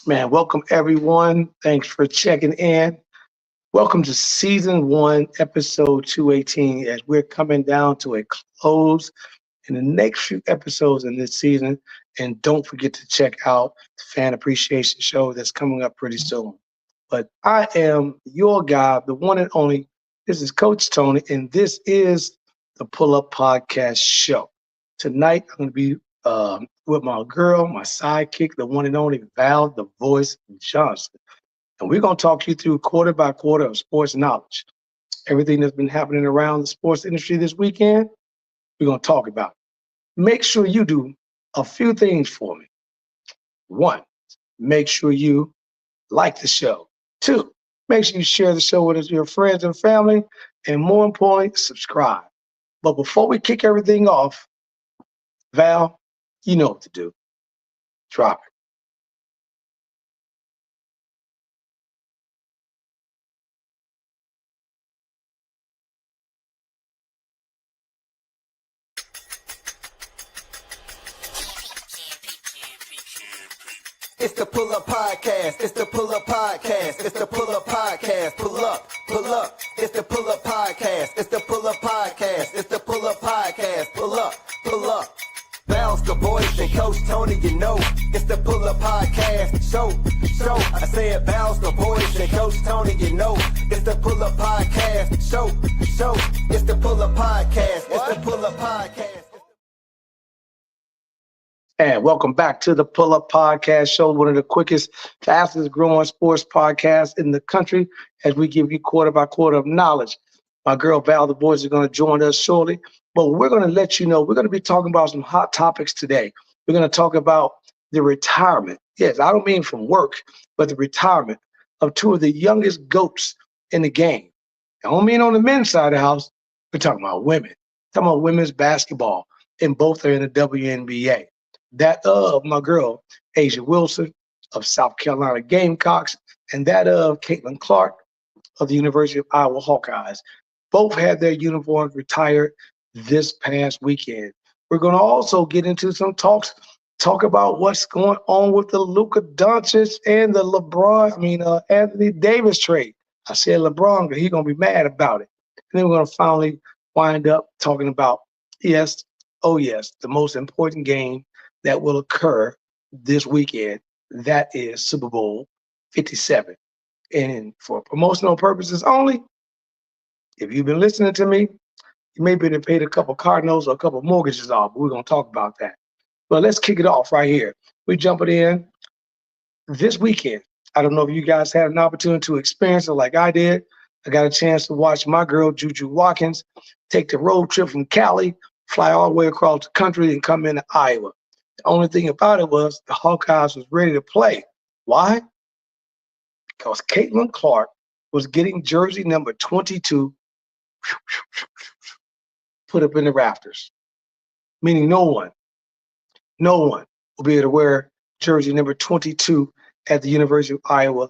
Man, welcome everyone. Thanks for checking in. Welcome to season one, episode 218, as we're coming down to a close in the next few episodes in this season. And don't forget to check out the fan appreciation show that's coming up pretty soon. But I am your guy, the one and only. This is Coach Tony, and this is the Pull Up Podcast Show. Tonight, I'm going to be with my girl, my sidekick, the one and only Val, the Voice Johnson. And we're going to talk you through quarter by quarter of sports knowledge. Everything that's been happening around the sports industry this weekend, we're going to talk about it. Make sure you do a few things for me. One, make sure you like the show. Two, make sure you share the show with your friends and family. And more importantly, subscribe. But before we kick everything off, Val, you know what to do. Drop it. It's the Pull Up Podcast. It's the Pull Up Podcast. It's the Pull Up Podcast. Pull up, pull up. It's the Pull Up Podcast. It's the Pull Up Podcast. It's the Pull Up Podcast. Pull up, pull up. Bounce the voice and Coach Tony, you know. It's the Pull Up Podcast. Show. I said bounce the voice and Coach Tony, you know. It's the Pull Up Podcast. Show. It's the Pull Up Podcast. It's the Pull Up Podcast. And welcome back to the Pull Up Podcast Show, one of the quickest, fastest growing sports podcasts in the country, as we give you quarter by quarter of knowledge. My girl Val, the boys, are going to join us shortly, but we're going to let you know we're going to be talking about some hot topics today. We're going to talk about the retirement. Yes, I don't mean from work, but the retirement of two of the youngest GOATs in the game. I don't mean on the men's side of the house. We're talking about women. We're talking about women's basketball, and both are in the WNBA. That of my girl, Asia Wilson of South Carolina Gamecocks, and that of Caitlin Clark of the University of Iowa Hawkeyes. Both had their uniforms retired this past weekend. We're going to also get into some talk about what's going on with the Luka Doncic and the Anthony Davis trade. I said LeBron, because he's going to be mad about it. And then we're going to finally wind up talking about, yes, the most important game that will occur this weekend. That is Super Bowl 57. And for promotional purposes only, if you've been listening to me, you may have paid a couple car notes or a couple mortgages off, but we're going to talk about that. But let's kick it off right here. We're jumping in this weekend. I don't know if you guys had an opportunity to experience it like I did. I got a chance to watch my girl, Juju Watkins, take the road trip from Cali, fly all the way across the country, and come into Iowa. The only thing about it was the Hawkeyes was ready to play. Why? Because Caitlin Clark was getting jersey number 22 put up in the rafters, meaning no one will be able to wear jersey number 22 at the University of Iowa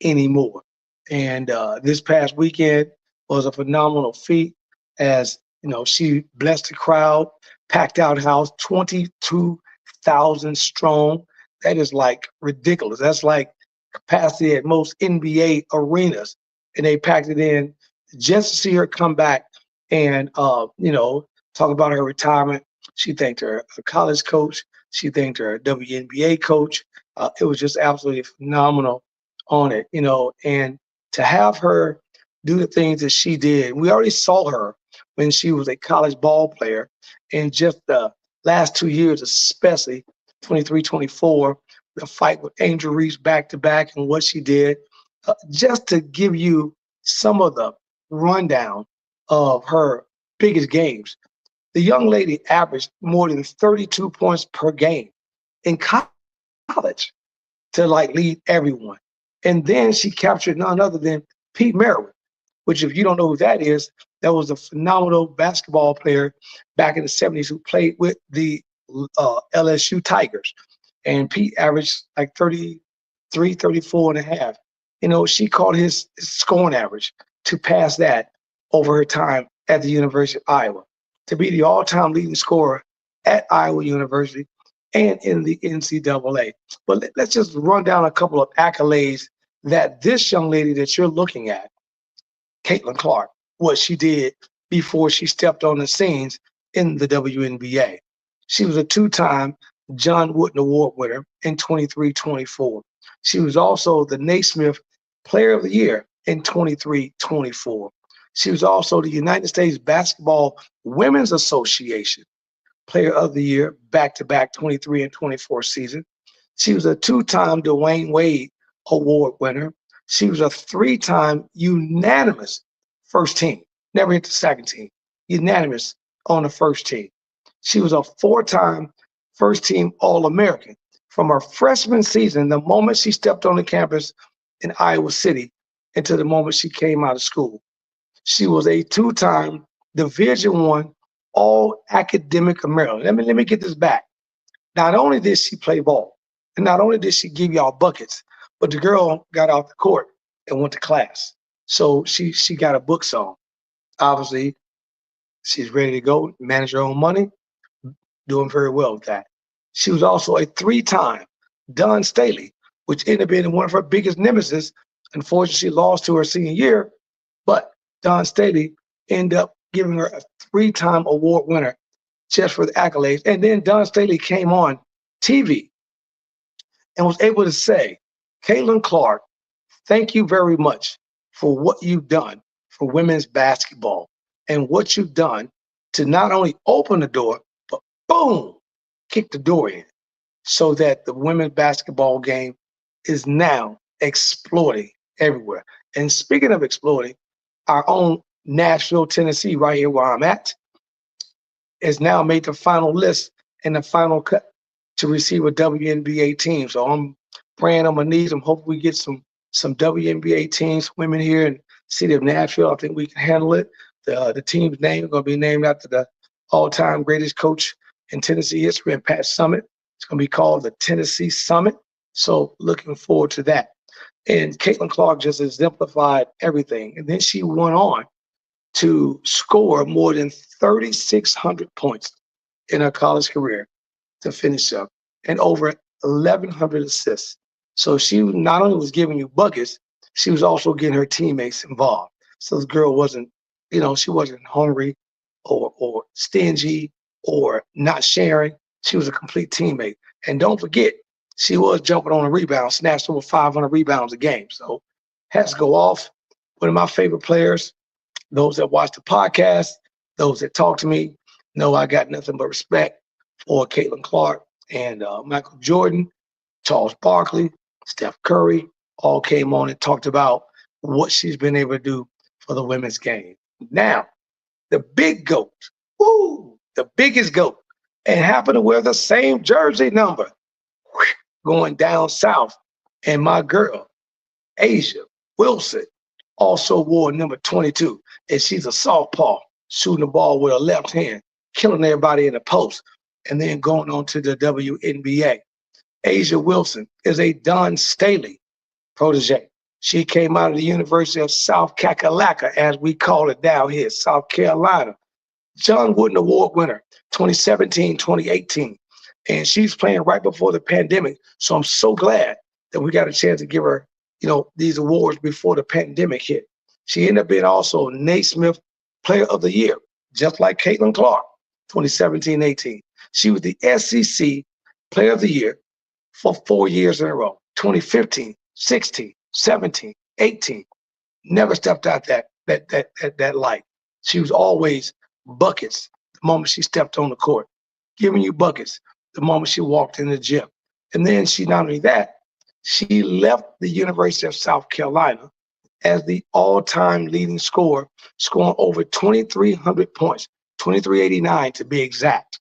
anymore. And this past weekend was a phenomenal feat, as she blessed the crowd, packed out house, 22,000 strong. That is like ridiculous. That's like capacity at most NBA arenas. And they packed it in just to see her come back and, talk about her retirement. She thanked her college coach. She thanked her WNBA coach. It was just absolutely phenomenal on it, and to have her do the things that she did. We already saw her when she was a college ball player, and just the last 2 years, especially 23, 24, the fight with Angel Reese back-to-back and what she did. Just to give you some of the rundown of her biggest games, the young lady averaged more than 32 points per game in college to lead everyone. And then she captured none other than Pete Merritt, which, if you don't know who that is, that was a phenomenal basketball player back in the 70s who played with the LSU Tigers. And Pete averaged 33, 34 and a half. She caught his scoring average to pass that over her time at the University of Iowa, to be the all-time leading scorer at Iowa University and in the NCAA. But let's just run down a couple of accolades that this young lady that you're looking at, Caitlin Clark, what she did before she stepped on the scenes in the WNBA. She was a two-time John Wooden Award winner in 23-24. She was also the Naismith Player of the Year in 23-24. She was also the United States Basketball Women's Association Player of the Year, back-to-back 23 and 24 season. She was a two-time Dwayne Wade Award winner. She was a three-time unanimous first team, never hit the second team, unanimous on the first team. She was a four-time first-team All-American. From her freshman season, the moment she stepped on the campus in Iowa City, until the moment she came out of school. She was a two-time Division I All-Academic American. Let me get this back. Not only did she play ball, and not only did she give y'all buckets, but the girl got off the court and went to class. So she got a book song. Obviously, she's ready to go, manage her own money, doing very well with that. She was also a three-time Don Staley, which ended up being one of her biggest nemesis. Unfortunately, she lost to her senior year, but Don Staley ended up giving her a three-time award winner just for the accolades. And then Don Staley came on TV and was able to say, Caitlin Clark, thank you very much for what you've done for women's basketball and what you've done to not only open the door, but boom, kick the door in so that the women's basketball game is now exploding everywhere. And speaking of exploding, our own Nashville, Tennessee, right here where I'm at, has now made the final list and the final cut to receive a WNBA team. So I'm praying on my knees. I'm hoping we get some WNBA teams, women here in the city of Nashville. I think we can handle it. The team's name is going to be named after the all-time greatest coach in Tennessee history, and Pat Summitt. It's going to be called the Tennessee Summit. So looking forward to that. And Caitlin Clark just exemplified everything. And then she went on to score more than 3,600 points in her college career to finish up, and over 1,100 assists. So she not only was giving you buckets, she was also getting her teammates involved. So this girl wasn't, she wasn't hungry or stingy or not sharing. She was a complete teammate. And don't forget, she was jumping on a rebound, snatched over 500 rebounds a game. So has to go off. One of my favorite players. Those that watch the podcast, those that talk to me, know I got nothing but respect for Caitlin Clark and Michael Jordan, Charles Barkley, Steph Curry, all came on and talked about what she's been able to do for the women's game. Now, the big GOAT, the biggest GOAT, and happened to wear the same jersey number going down south. And my girl, Asia Wilson, also wore number 22. And she's a southpaw, shooting the ball with her left hand, killing everybody in the post, and then going on to the WNBA. Asia Wilson is a Don Staley protege. She came out of the University of South Kakalaka, as we call it down here, South Carolina. John Wooden Award winner, 2017, 2018. And she's playing right before the pandemic. So I'm so glad that we got a chance to give her, these awards before the pandemic hit. She ended up being also Naismith Player of the Year, just like Caitlin Clark, 2017-18. She was the SEC Player of the Year for 4 years in a row, 2015, 16, 17, 18. Never stepped out that light. She was always buckets the moment she stepped on the court, giving you buckets the moment she walked in the gym. And then she, not only that, she left the University of South Carolina as the all-time leading scorer, scoring over 2,300 points, 2,389 to be exact.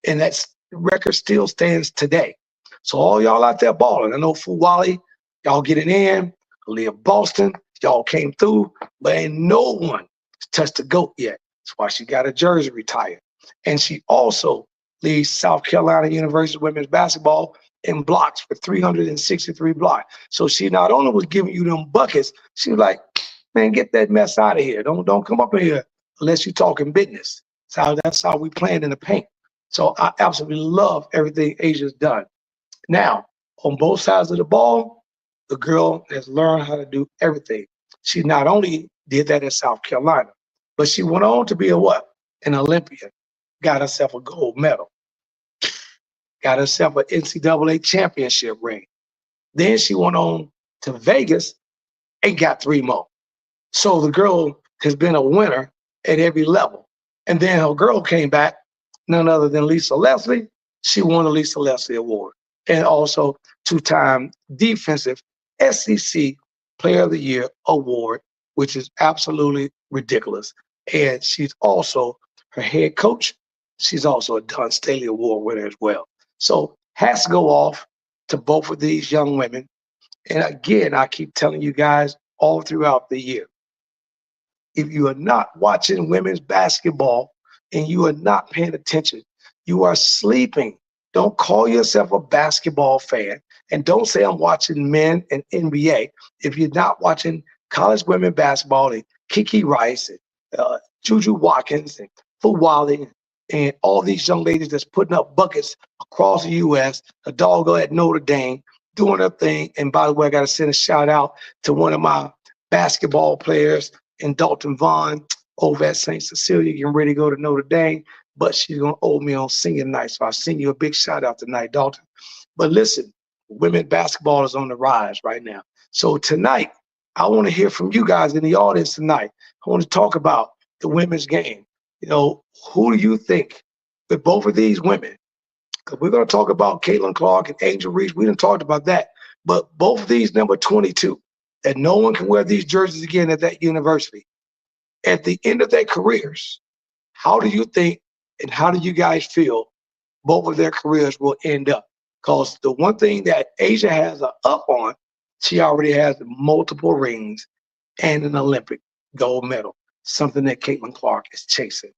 And that record still stands today. So all y'all out there balling, I know Fuwali, y'all getting in, Aaliyah Boston, y'all came through, but ain't no one touched the GOAT yet. That's why she got her jersey retired. And she also leads South Carolina University women's basketball in blocks for 363 blocks. So she not only was giving you them buckets, she was like, man, get that mess out of here. Don't come up in here unless you're talking business. That's how we playing in the paint. So I absolutely love everything Asia's done. Now, on both sides of the ball, the girl has learned how to do everything. She not only did that in South Carolina, but she went on to be a what? An Olympian. Got herself a gold medal. Got herself an NCAA championship ring. Then she went on to Vegas and got three more. So the girl has been a winner at every level. And then her girl came back, none other than Lisa Leslie. She won the Lisa Leslie Award and also two-time defensive SEC Player of the Year award, which is absolutely ridiculous. And she's also her head coach. She's also a Don Staley Award winner as well. So has to go off to both of these young women. And again, I keep telling you guys all throughout the year, if you are not watching women's basketball and you are not paying attention, you are sleeping. Don't call yourself a basketball fan and don't say I'm watching men and NBA if you're not watching college women basketball and Kiki Rice and Juju Watkins and Fu Wally and all these young ladies that's putting up buckets across the U.S., a doggo at Notre Dame, doing her thing. And by the way, I got to send a shout out to one of my basketball players in Dalton Vaughn over at St. Cecilia, getting ready to go to Notre Dame, but she's going to owe me on senior night. So I'll send you a big shout out tonight, Dalton. But listen, women's basketball is on the rise right now. So tonight, I want to hear from you guys in the audience tonight. I want to talk about the women's game. You know, who do you think with both of these women? Because we're going to talk about Caitlin Clark and Angel Reese. We didn't talk about that. But both of these number 22, that no one can wear these jerseys again at that university. At the end of their careers, how do you think and how do you guys feel both of their careers will end up? Because the one thing that Asia has a up on, she already has multiple rings and an Olympic gold medal, something that Caitlin Clark is chasing.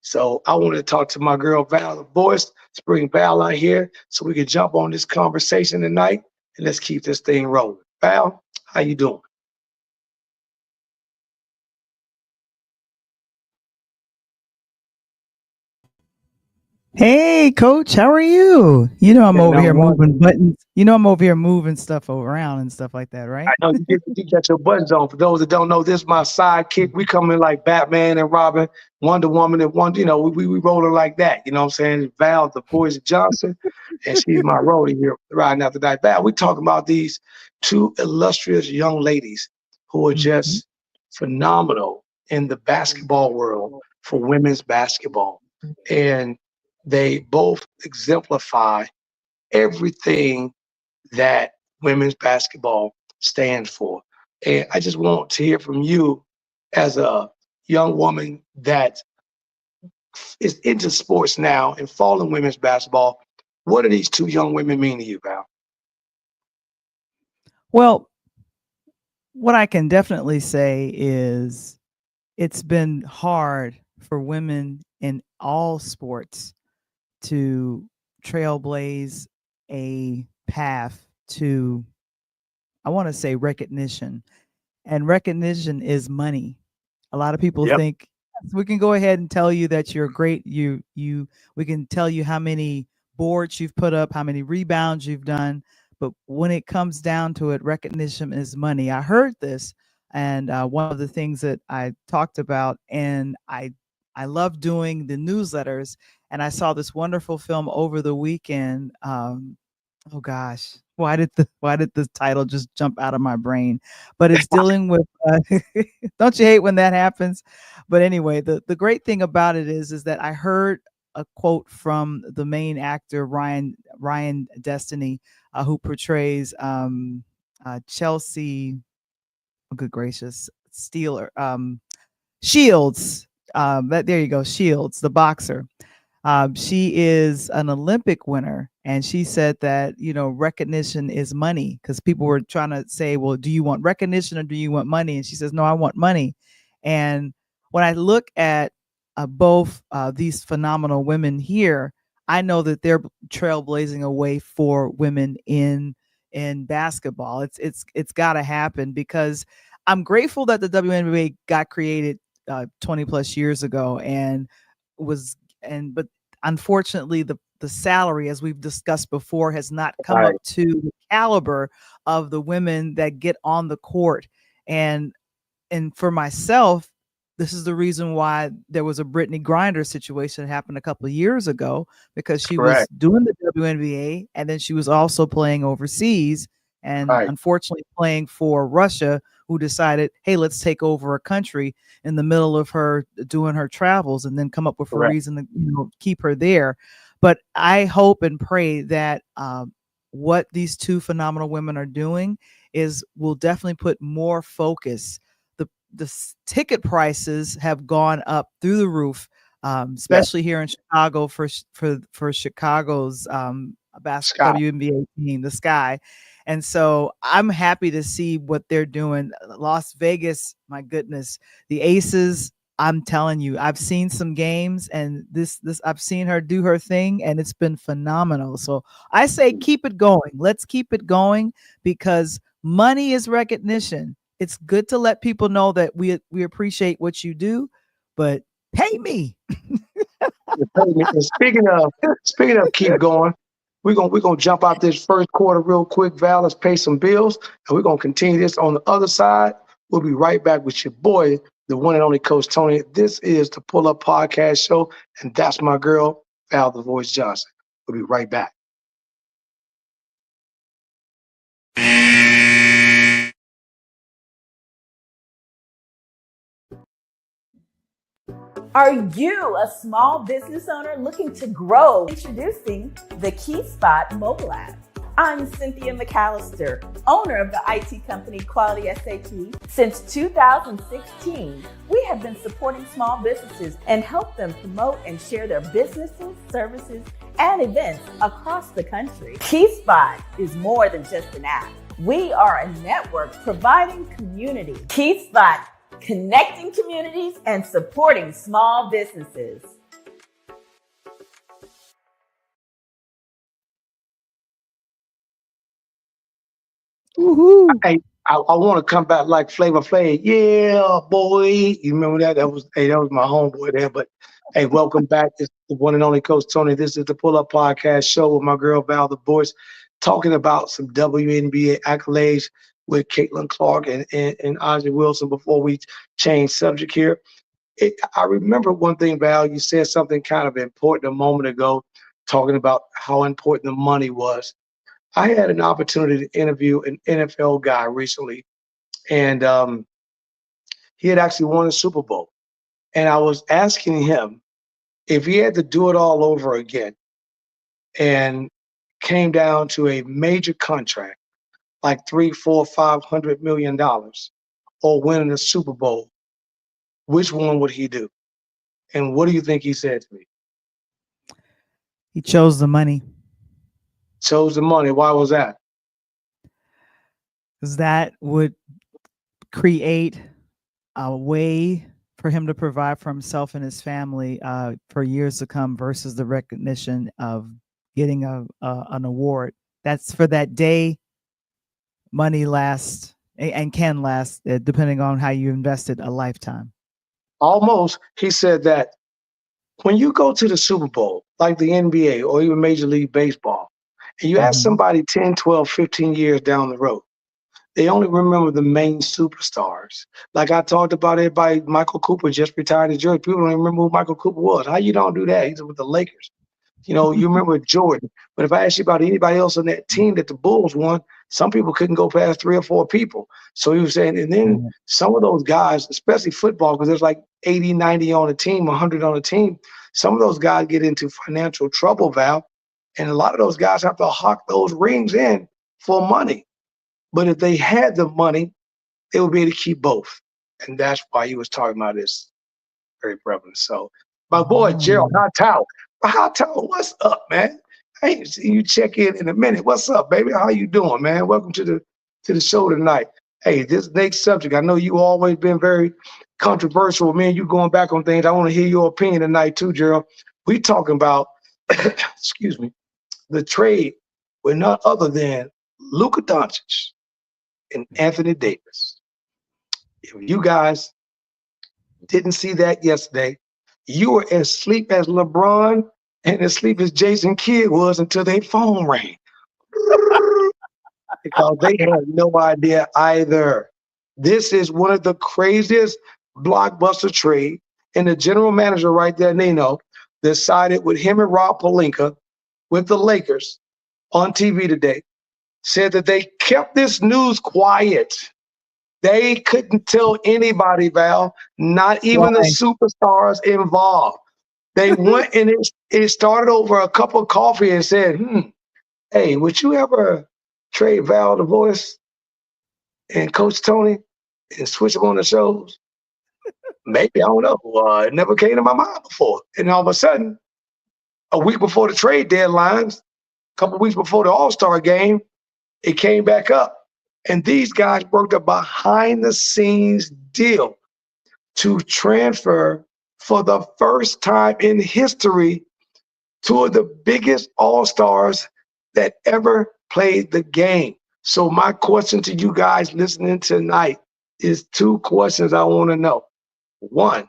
So I wanted to talk to my girl Val, the voice. Let's bring Val out here so we can jump on this conversation tonight and let's keep this thing rolling. Val, how you doing? Hey, Coach, how are you? You know I'm And over here I'm moving wondering, buttons. You know I'm over here moving stuff around and stuff like that, I right? know you got your buttons on. For those that don't know, this is my sidekick. We come in like Batman and Robin, Wonder Woman and Wonder, we rolling like that. You know what I'm saying? Val, the Poison Johnson, and she's my roadie here riding after that. Val, we talking about these two illustrious young ladies who are Mhm. just phenomenal in the basketball world for women's basketball. And they both exemplify everything that women's basketball stands for. And I just want to hear from you as a young woman that is into sports now and following women's basketball. What do these two young women mean to you, Val? Well, what I can definitely say is it's been hard for women in all sports to trailblaze a path to, I want to say, recognition. And recognition is money. A lot of people Yep. think we can go ahead and tell you that you're great. We can tell you how many boards you've put up, how many rebounds you've done, but when it comes down to it, recognition is money. I heard this, and one of the things that I talked about, and I love doing the newsletters, and I saw this wonderful film over the weekend. Oh gosh, why did the title just jump out of my brain? But it's dealing with don't you hate when that happens? But anyway, the great thing about it is that I heard a quote from the main actor Ryan Destiny, who portrays Chelsea. Oh, good gracious, Steeler Shields. That there you go, Shields, the boxer. She is an Olympic winner, and she said that recognition is money because people were trying to say, "Well, do you want recognition or do you want money?" And she says, "No, I want money." And when I look at both these phenomenal women here, I know that they're trailblazing a way for women in basketball. It's got to happen because I'm grateful that the WNBA got created 20 plus years ago and was but unfortunately, the salary, as we've discussed before, has not come Right. up to the caliber of the women that get on the court. And for myself, this is the reason why there was a Brittany Griner situation that happened a couple of years ago, because she was Correct. doing the WNBA and then she was also playing overseas and Right. unfortunately playing for Russia, who decided, hey, let's take over a country in the middle of her doing her travels, and then come up with a Correct. reason to keep her there. But I hope and pray that what these two phenomenal women are doing will definitely put more focus. The ticket prices have gone up through the roof, especially here in Chicago for Chicago's Scott. WNBA team, the Sky. And so I'm happy to see what they're doing. Las Vegas, my goodness, the Aces. I'm telling you, I've seen some games, and this I've seen her do her thing, and it's been phenomenal. So I say keep it going. Let's keep it going, because money is recognition. It's good to let people know that we appreciate what you do, but pay me. And speaking of keep going, we're gonna jump out this first quarter real quick, Val. Let's pay some bills, and we're gonna continue this on the other side. We'll be right back with your boy, the one and only Coach Tony. This is the Pull Up Podcast Show, and that's my girl, Val the Voice Johnson. We'll be right back. Are you a small business owner looking to grow? Introducing the Key Spot mobile app. I'm Cynthia McAllister, owner of the IT company Quality SAT. Since 2016, we have been supporting small businesses and help them promote and share their businesses, services, and events across the country. Key Spot is more than just an app. We are a network providing community. Key Spot, connecting communities and supporting small businesses. Woohoo. Hey, I want to come back like Flavor Flav. Yeah, boy. You remember that? That was my homeboy there. But hey, welcome back. It's the one and only Coach Tony. This is the Pull Up Podcast Show with my girl Val the Voice, talking about some WNBA accolades with Caitlin Clark and A'ja Wilson before we change subject here. I remember one thing, Val. You said something kind of important a moment ago, talking about how important the money was. I had an opportunity to interview an NFL guy recently, and he had actually won a Super Bowl. And I was asking him if he had to do it all over again and came down to a major contract, like $300, $400, $500 million, or winning a Super Bowl, which one would he do? And what do you think he said to me? He chose the money, Chose the money. Why was that? because that would create a way for him to provide for himself and his family for years to come, versus the recognition of getting an award. That's for that day. Money lasts and can last, depending on how you invested, a lifetime. Almost, he said that when you go to the Super Bowl, like the NBA or even Major League Baseball, and you ask somebody 10, 12, 15 years down the road, they only remember the main superstars. Like I talked about, everybody, Michael Cooper just retired in Jersey. People don't even remember who Michael Cooper was. How you don't do that? He's with the Lakers. You know, you remember Jordan. But if I ask you about anybody else on that team that the Bulls won, some people couldn't go past 3 or 4 people. So he was saying, and then some of those guys, especially football, because there's like 80, 90 on a team, 100 on a team, some of those guys get into financial trouble, Val, and a lot of those guys have to hawk those rings in for money. But if they had the money, they would be able to keep both. And that's why he was talking about this very prevalent. So my boy, Gerald Hightower, what's up, man? I ain't seen you check in a minute. What's up, baby? How you doing, man? Welcome to the show tonight. Hey, this next subject, I know you always been very controversial with me and you going back on things. I want to hear your opinion tonight too, Gerald. We talking about, excuse me, the trade with none other than Luka Doncic and Anthony Davis. If you guys didn't see that yesterday, you were as asleep as LeBron and as sleep as Jason Kidd was until their phone rang. Because they had no idea either. This is one of the craziest blockbuster trade. And the general manager right there, Nino, decided with him and Rob Pelinka with the Lakers on TV today, said that they kept this news quiet. They couldn't tell anybody, Val, not even the Why? superstars involved. They went and it started over a cup of coffee and said, hey, would you ever trade Val the voice and Coach Tony and switch them on the shows? Maybe, I don't know. It never came to my mind before. And all of a sudden, a week before the trade deadlines, a couple of weeks before the All-Star game, it came back up. And these guys worked a behind-the-scenes deal to transfer for the first time in history two of the biggest All-Stars that ever played the game. So my question to you guys listening tonight is two questions I want to know. One,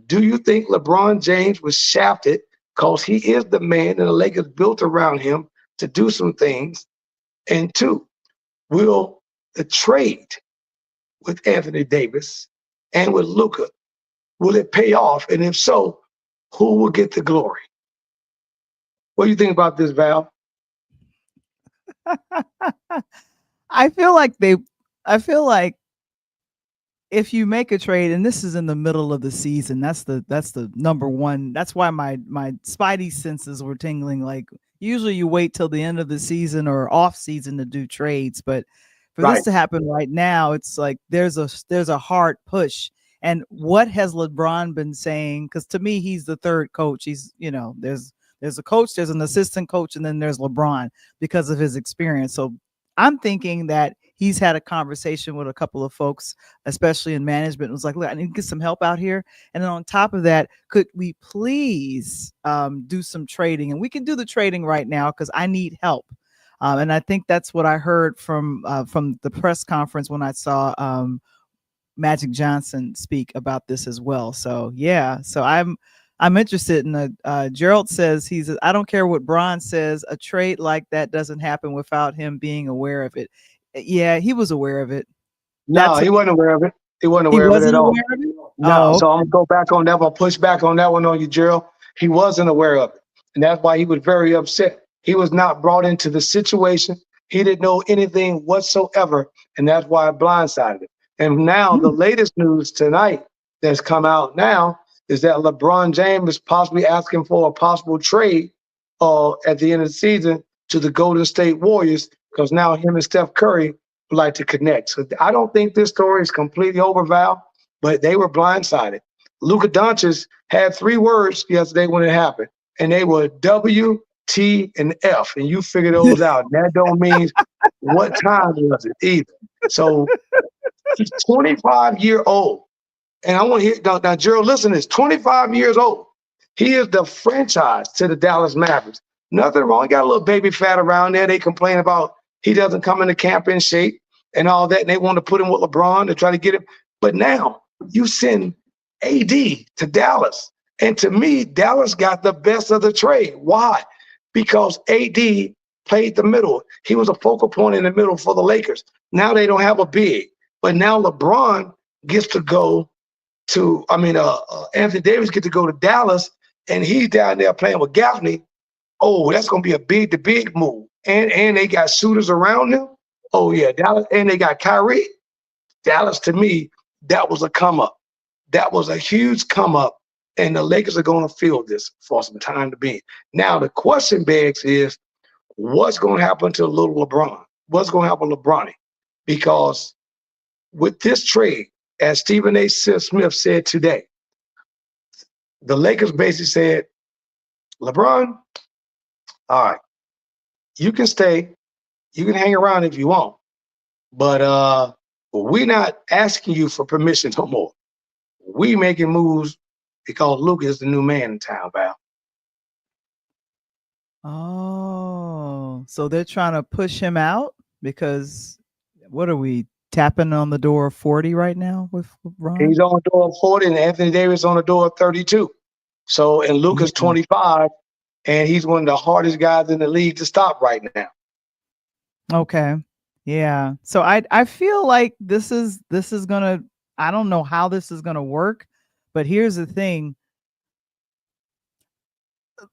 do you think LeBron James was shafted because he is the man and the Lakers built around him to do some things? And two, will the trade with Anthony Davis and with Luka, will it pay off? And if so, who will get the glory? What do you think about this, Val? I feel like if you make a trade, and this is in the middle of the season, that's the number one. That's why my spidey senses were tingling. Like usually you wait till the end of the season or off season to do trades, but for this to happen right now, it's like there's a hard push. And what has LeBron been saying? Because to me, he's the third coach. He's, there's a coach, there's an assistant coach, and then there's LeBron because of his experience. So I'm thinking that he's had a conversation with a couple of folks, especially in management. It was like, look, I need to get some help out here. And then on top of that, could we please do some trading? And we can do the trading right now because I need help. And I think that's what I heard from the press conference when I saw Magic Johnson speak about this as well. So yeah, so I'm interested in Gerald says I don't care what Bron says, a trade like that doesn't happen without him being aware of it. Yeah, he was aware of it. No, he wasn't aware of it. He wasn't aware of it at all. No, so I'm gonna go back on that. I'll push back on that one on you, Gerald. He wasn't aware of it. And that's why he was very upset. He was not brought into the situation. He didn't know anything whatsoever. And that's why it blindsided him. And now the latest news tonight that's come out now is that LeBron James is possibly asking for a possible trade at the end of the season to the Golden State Warriors, because now him and Steph Curry would like to connect. So I don't think this story is completely over, Val, but they were blindsided. Luka Doncic had 3 words yesterday when it happened, and they were W, T, and F, and you figure those out. And that don't mean what time was it either. So he's 25-year-old. And I want to hear, now Gerald, listen to this, 25 years old. He is the franchise to the Dallas Mavericks. Nothing wrong. He got a little baby fat around there. They complain about he doesn't come into camp in shape and all that, and they want to put him with LeBron to try to get him. But now you send AD to Dallas. And to me, Dallas got the best of the trade. Why? Because AD played the middle. He was a focal point in the middle for the Lakers. Now they don't have a big. But now LeBron gets to go to, Anthony Davis gets to go to Dallas, and he's down there playing with Gaffney. Oh, that's going to be a big move. And they got shooters around them. Oh, yeah, Dallas. And they got Kyrie. Dallas, to me, that was a come up. That was a huge come up. And the Lakers are going to feel this for some time to be. Now, the question begs is, what's going to happen to little LeBron? What's going to happen to LeBron? Because with this trade, as Stephen A. Smith said today, the Lakers basically said, LeBron, all right, you can stay, you can hang around if you want, but we're not asking you for permission no more. We making moves because Luka is the new man in town, Val. Oh, so they're trying to push him out because what are we tapping on the door of 40 right now with LeBron? He's on the door of 40 and Anthony Davis on the door of 32. So, and Luka's 25. and he's one of the hardest guys in the league to stop right now. Okay. Yeah. So I feel like this is gonna, I don't know how this is gonna work, but here's the thing.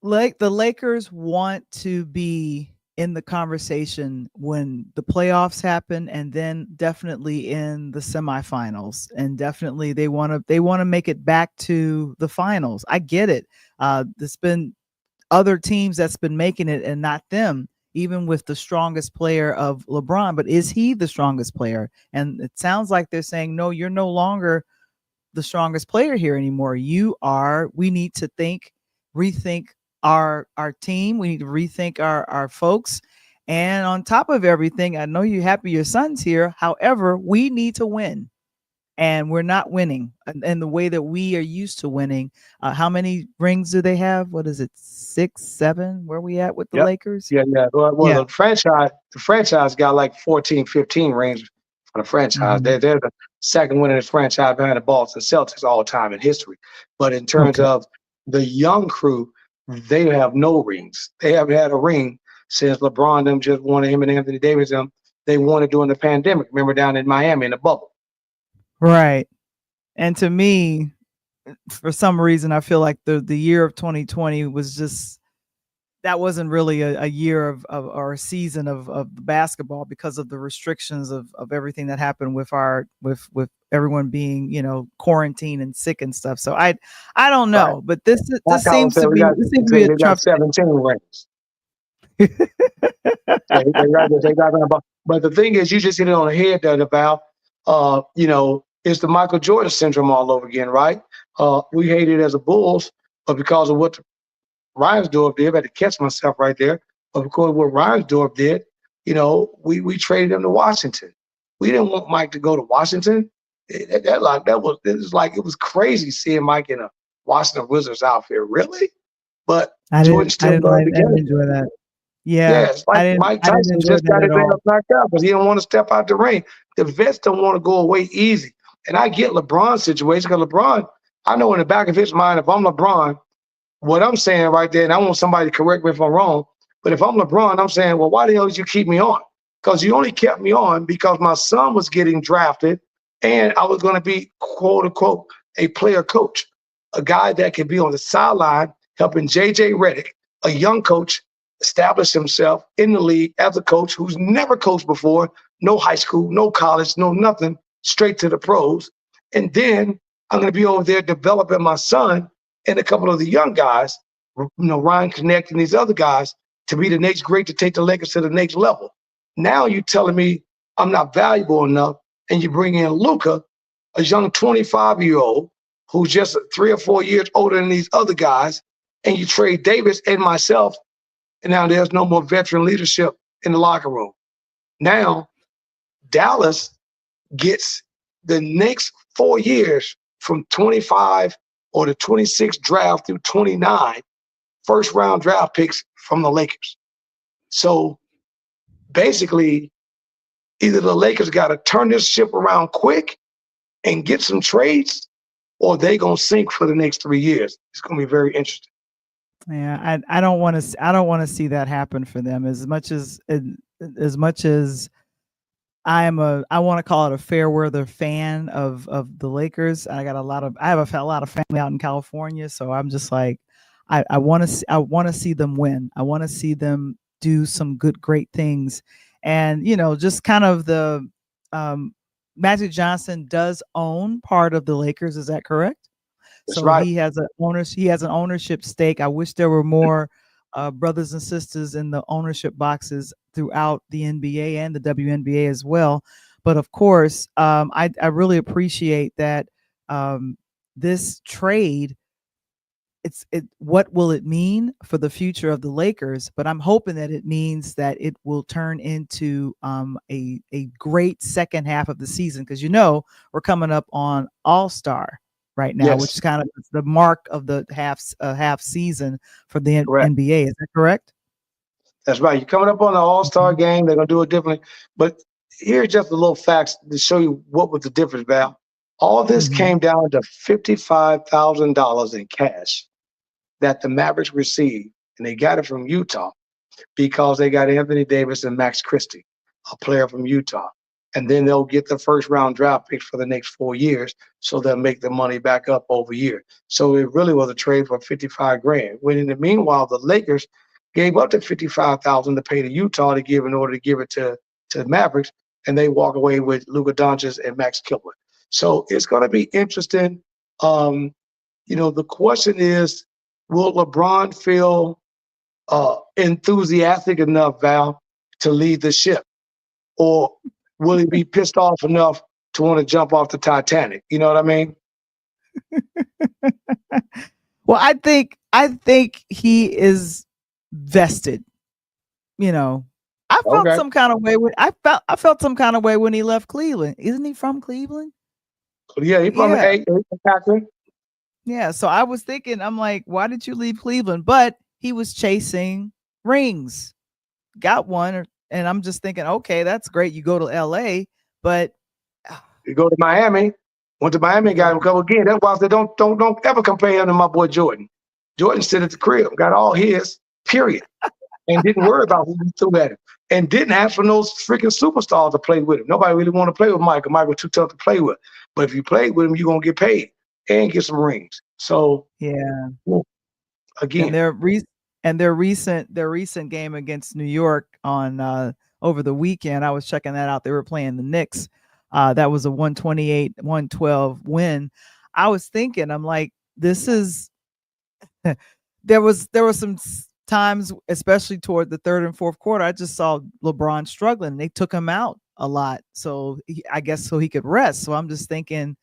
Like the Lakers want to be in the conversation when the playoffs happen, and then definitely in the semifinals, and definitely they want to make it back to the finals. I get it. There's been other teams that's been making it and not them, even with the strongest player of LeBron. But is he the strongest player? And it sounds like they're saying, no, you're no longer the strongest player here anymore. You are. We need to rethink our team. We need to rethink our folks. And on top of everything, I know you're happy your son's here. However, we need to win. And we're not winning in the way that we are used to winning. How many rings do they have? What is it? 6, 7? Where are we at with the Lakers? Yeah. Well, Yeah. the franchise got like 14, 15 rings for the franchise. Mhm. They're the second winningest franchise behind the Boston Celtics all time in history. But in terms of the young crew, they have no rings. They haven't had a ring since LeBron them just won, him and Anthony Davis them. They won it during the pandemic. Remember down in Miami in the bubble. Right. And to me, for some reason, I feel like the year of 2020 was just, that wasn't really a year of or a season of basketball because of the restrictions of everything that happened with everyone being, quarantined and sick and stuff. So I don't know, Right. but this seems to be They got 17 rings. They got about. But the thing is, you just hit it on the head there about, it's the Michael Jordan syndrome all over again, right? We hate it as a Bulls, but because of what Reinsdorf did, I had to catch myself right there. But because of what Reinsdorf did, we traded him to Washington. We didn't want Mike to go to Washington. It was crazy seeing Mike in a Washington Wizards outfit. Really? But Jordan still loved the game. enjoy that. Yeah, it's like Mike Tyson just got his ass knocked out because he don't want to step out the ring. The vets don't want to go away easy. And I get LeBron's situation because LeBron, I know in the back of his mind, if I'm LeBron, what I'm saying right there, and I want somebody to correct me if I'm wrong, but if I'm LeBron, I'm saying, well, why the hell did you keep me on? Because you only kept me on because my son was getting drafted and I was going to be, quote unquote, a player coach, a guy that could be on the sideline helping J.J. Redick, a young coach, establish himself in the league as a coach who's never coached before, no high school, no college, no nothing, straight to the pros. And then I'm going to be over there developing my son and a couple of the young guys, Ryan Connect and these other guys, to be the next great, to take the Lakers to the next level. Now you're telling me I'm not valuable enough, and you bring in Luka, a young 25-year-old who's just 3 or 4 years older than these other guys, and you trade Davis and myself, and now there's no more veteran leadership in the locker room. Now, Dallas gets the next 4 years from 25 or the 26th draft through 29 first-round draft picks from the Lakers. So basically, either the Lakers got to turn this ship around quick and get some trades, or they going to sink for the next 3 years. It's going to be very interesting. Yeah, I don't want to see that happen for them as much as I want to call it a fair weather fan of the Lakers. I have a lot of family out in California, so I'm just like, I want to see them win. I want to see them do some great things, and just kind of the Magic Johnson does own part of the Lakers. Is that correct? That's So right. he has an ownership stake. I wish there were more brothers and sisters in the ownership boxes throughout the NBA and the WNBA as well. But of course, I really appreciate that this trade. What will it mean for the future of the Lakers? But I'm hoping that it means that it will turn into a great second half of the season, because we're coming up on All-Star right now, Yes. which is kind of the mark of the half season for the Correct. NBA. Is that correct? That's right. You're coming up on the All-Star game. They're going to do it differently. But here's just a little facts to show you what was the difference, Val. All this came down to $55,000 in cash that the Mavericks received and they got it from Utah because they got Anthony Davis and Max Christie, a player from Utah. And then they'll get the first round draft picks for the next 4 years, so they'll make the money back up over year. So it really was a trade for $55,000. When in the meanwhile, the Lakers gave up the $55,000 to pay to Utah to give in order to give it to the Mavericks, and they walk away with Luka Doncic and Max Kibler. So it's going to be interesting. The question is, will LeBron feel enthusiastic enough, Val, to lead the ship? Or will he be pissed off enough to want to jump off the Titanic? You know what I mean? Well, I think he is vested. I felt some kind of way I felt some kind of way when he left Cleveland. Isn't he from Cleveland? Yeah, he's from Akron. Yeah, so I was thinking, I'm like, why did you leave Cleveland? But he was chasing rings, got one, and I'm just thinking, okay, that's great. You go to LA, but you go to Miami. Went to Miami, got him a couple again. That's why I said don't ever compare him to my boy Jordan. Jordan stood at the crib, got all his, period, and didn't worry about who he threw at him, and didn't ask for those freaking superstars to play with him. Nobody really want to play with Michael. Michael too tough to play with. But if you play with him, you're gonna get paid and get some rings. So yeah, again, and their recent game against New York on over the weekend, I was checking that out. They were playing the Knicks. That was a 128-112 win. I was thinking, I'm like, this is there was some times, especially toward the third and fourth quarter, I just saw LeBron struggling. They took him out a lot. So I guess so he could rest. So I'm just thinking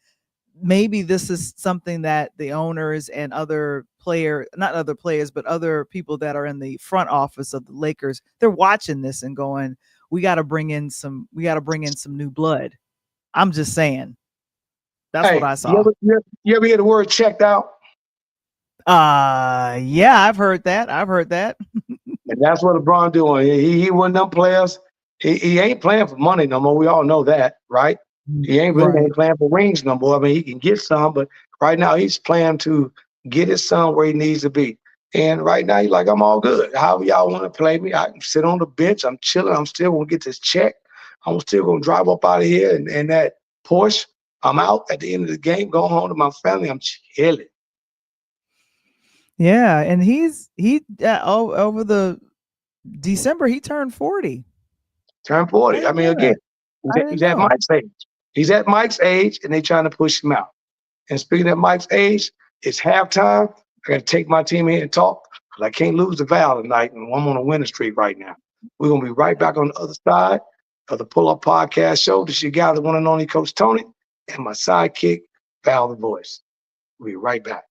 maybe this is something that the owners and other not other players, but other people that are in the front office of the Lakers, they're watching this and going, we got to bring in some new blood. I'm just saying. That's what I saw. You ever hear the word checked out? Yeah, I've heard that. And that's what LeBron doing. He one of them players. He ain't playing for money no more. We all know that, right? He ain't really playing for rings no more. I mean, he can get some, but right now he's playing to get his son where he needs to be. And right now he's like, I'm all good. However y'all want to play me, I can sit on the bench. I'm chilling. I'm still going to get this check. I'm still going to drive up out of here and that Porsche. I'm out at the end of the game, going home to my family. I'm chilling. Yeah, and he over the December he turned 40. Turned 40. I mean, again, he's at Mike's age. He's at Mike's age, and they trying to push him out. And speaking of Mike's age, it's halftime. I got to take my team in and talk because I can't lose the Val tonight, and I'm on a winning streak right now. We're gonna be right back on the other side of the Pull Up Podcast Show. This is your guy, the one and only Coach Tony, and my sidekick, Val the Voice. We'll be right back.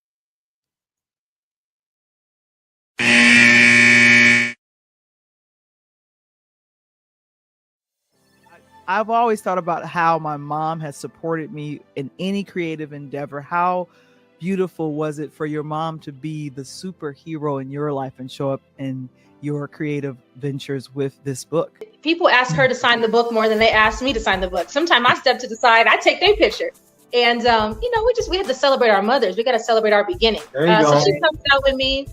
I've always thought about how my mom has supported me in any creative endeavor. How beautiful was it for your mom to be the superhero in your life and show up in your creative ventures with this book? People ask her to sign the book more than they ask me to sign the book. Sometimes I step to the side, I take their picture. And, we have to celebrate our mothers. We got to celebrate our beginning. So she comes out with me.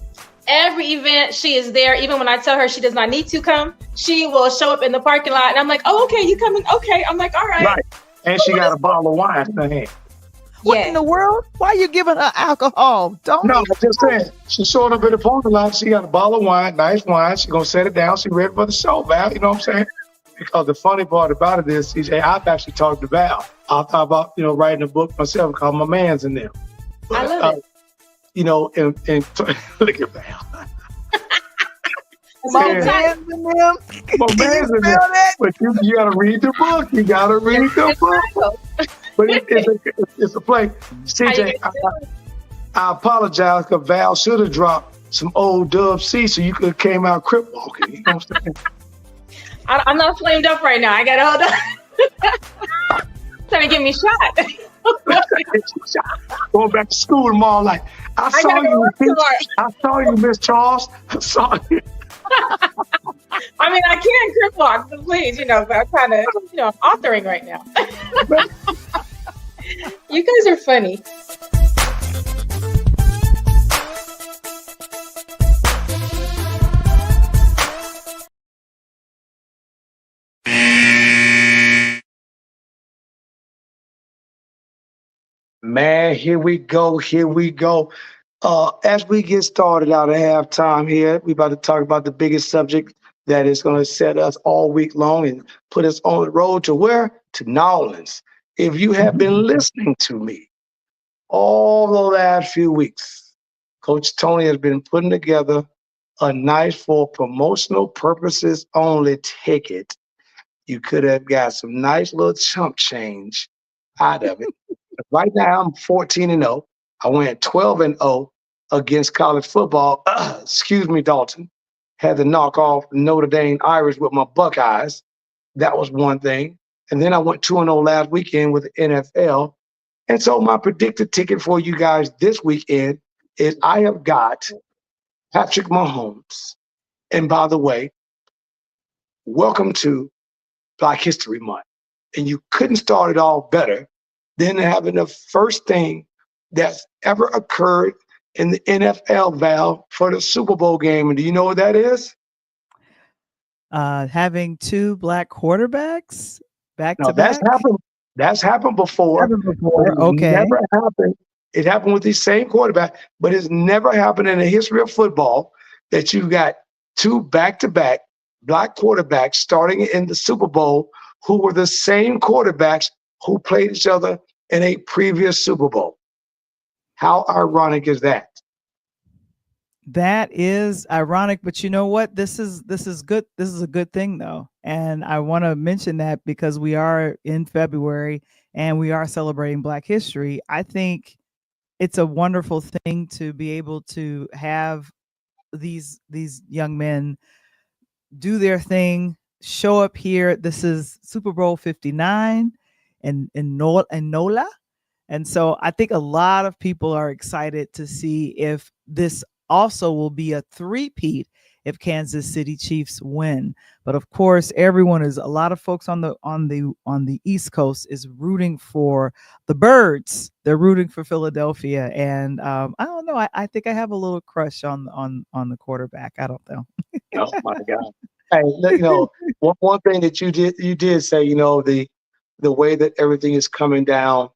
Every event, she is there. Even when I tell her she does not need to come, she will show up in the parking lot. And I'm like, oh, okay, you coming? Okay. I'm like, all right. Right. And she got a bottle of wine in her hand. What in the world? Why are you giving her alcohol? No, I'm just saying. She showed up in the parking lot. She got a bottle of wine, nice wine. She's going to set it down. She ready for the show, Val. You know what I'm saying? Because the funny part about it is, CJ, I've actually talked to Val. I thought about, writing a book myself because my man's in there. But, I love it. And look at Val. My man's in them. My man's in there. But you got to read the book. You got to read the book. But it's a play. CJ, I apologize because Val should have dropped some old Dub C so you could have came out crip walking. You know what I'm saying? I'm not flamed up right now. I got to hold on. Trying to get me shot. Going back to school tomorrow, like I saw you, Miss Charles. I saw you. I mean, I can crip walk, but please, but I'm kind of, I'm authoring right now. You guys are funny. Man, here we go. Here we go. As we get started out at halftime here, we're about to talk about the biggest subject that is going to set us all week long and put us on the road to where? To New Orleans. If you have been listening to me all the last few weeks, Coach Tony has been putting together a nice, for promotional purposes only ticket. You could have got some nice little chump change out of it. Right now, I'm 14-0. I went 12-0 against college football. Excuse me, Dalton. Had to knock off Notre Dame Irish with my Buckeyes. That was one thing. And then I went 2-0 last weekend with the NFL. And so my predicted ticket for you guys this weekend is I have got Patrick Mahomes. And by the way, welcome to Black History Month. And you couldn't start it all better than having the first thing that's ever occurred in the NFL, Val, for the Super Bowl game. And do you know what that is? Having two black quarterbacks back No, to back. That's happened before. Okay. Never happened. It happened with the same quarterback, but it's never happened in the history of football that you got two back-to-back black quarterbacks starting in the Super Bowl who were the same quarterbacks who played each other in a previous Super Bowl. How ironic is that? That is ironic, but you know what? This is good. This is a good thing though. And I want to mention that because we are in February and we are celebrating Black History. I think it's a wonderful thing to be able to have these young men do their thing, show up here. This is Super Bowl 59 in NOLA. And so I think a lot of people are excited to see if this also will be a three-peat if Kansas City Chiefs win. But of course, a lot of folks on the East Coast is rooting for the Birds. They're rooting for Philadelphia. And I don't know. I think I have a little crush on the quarterback. I don't know. Oh my God. Hey, one thing that you did say, the way that everything is coming down,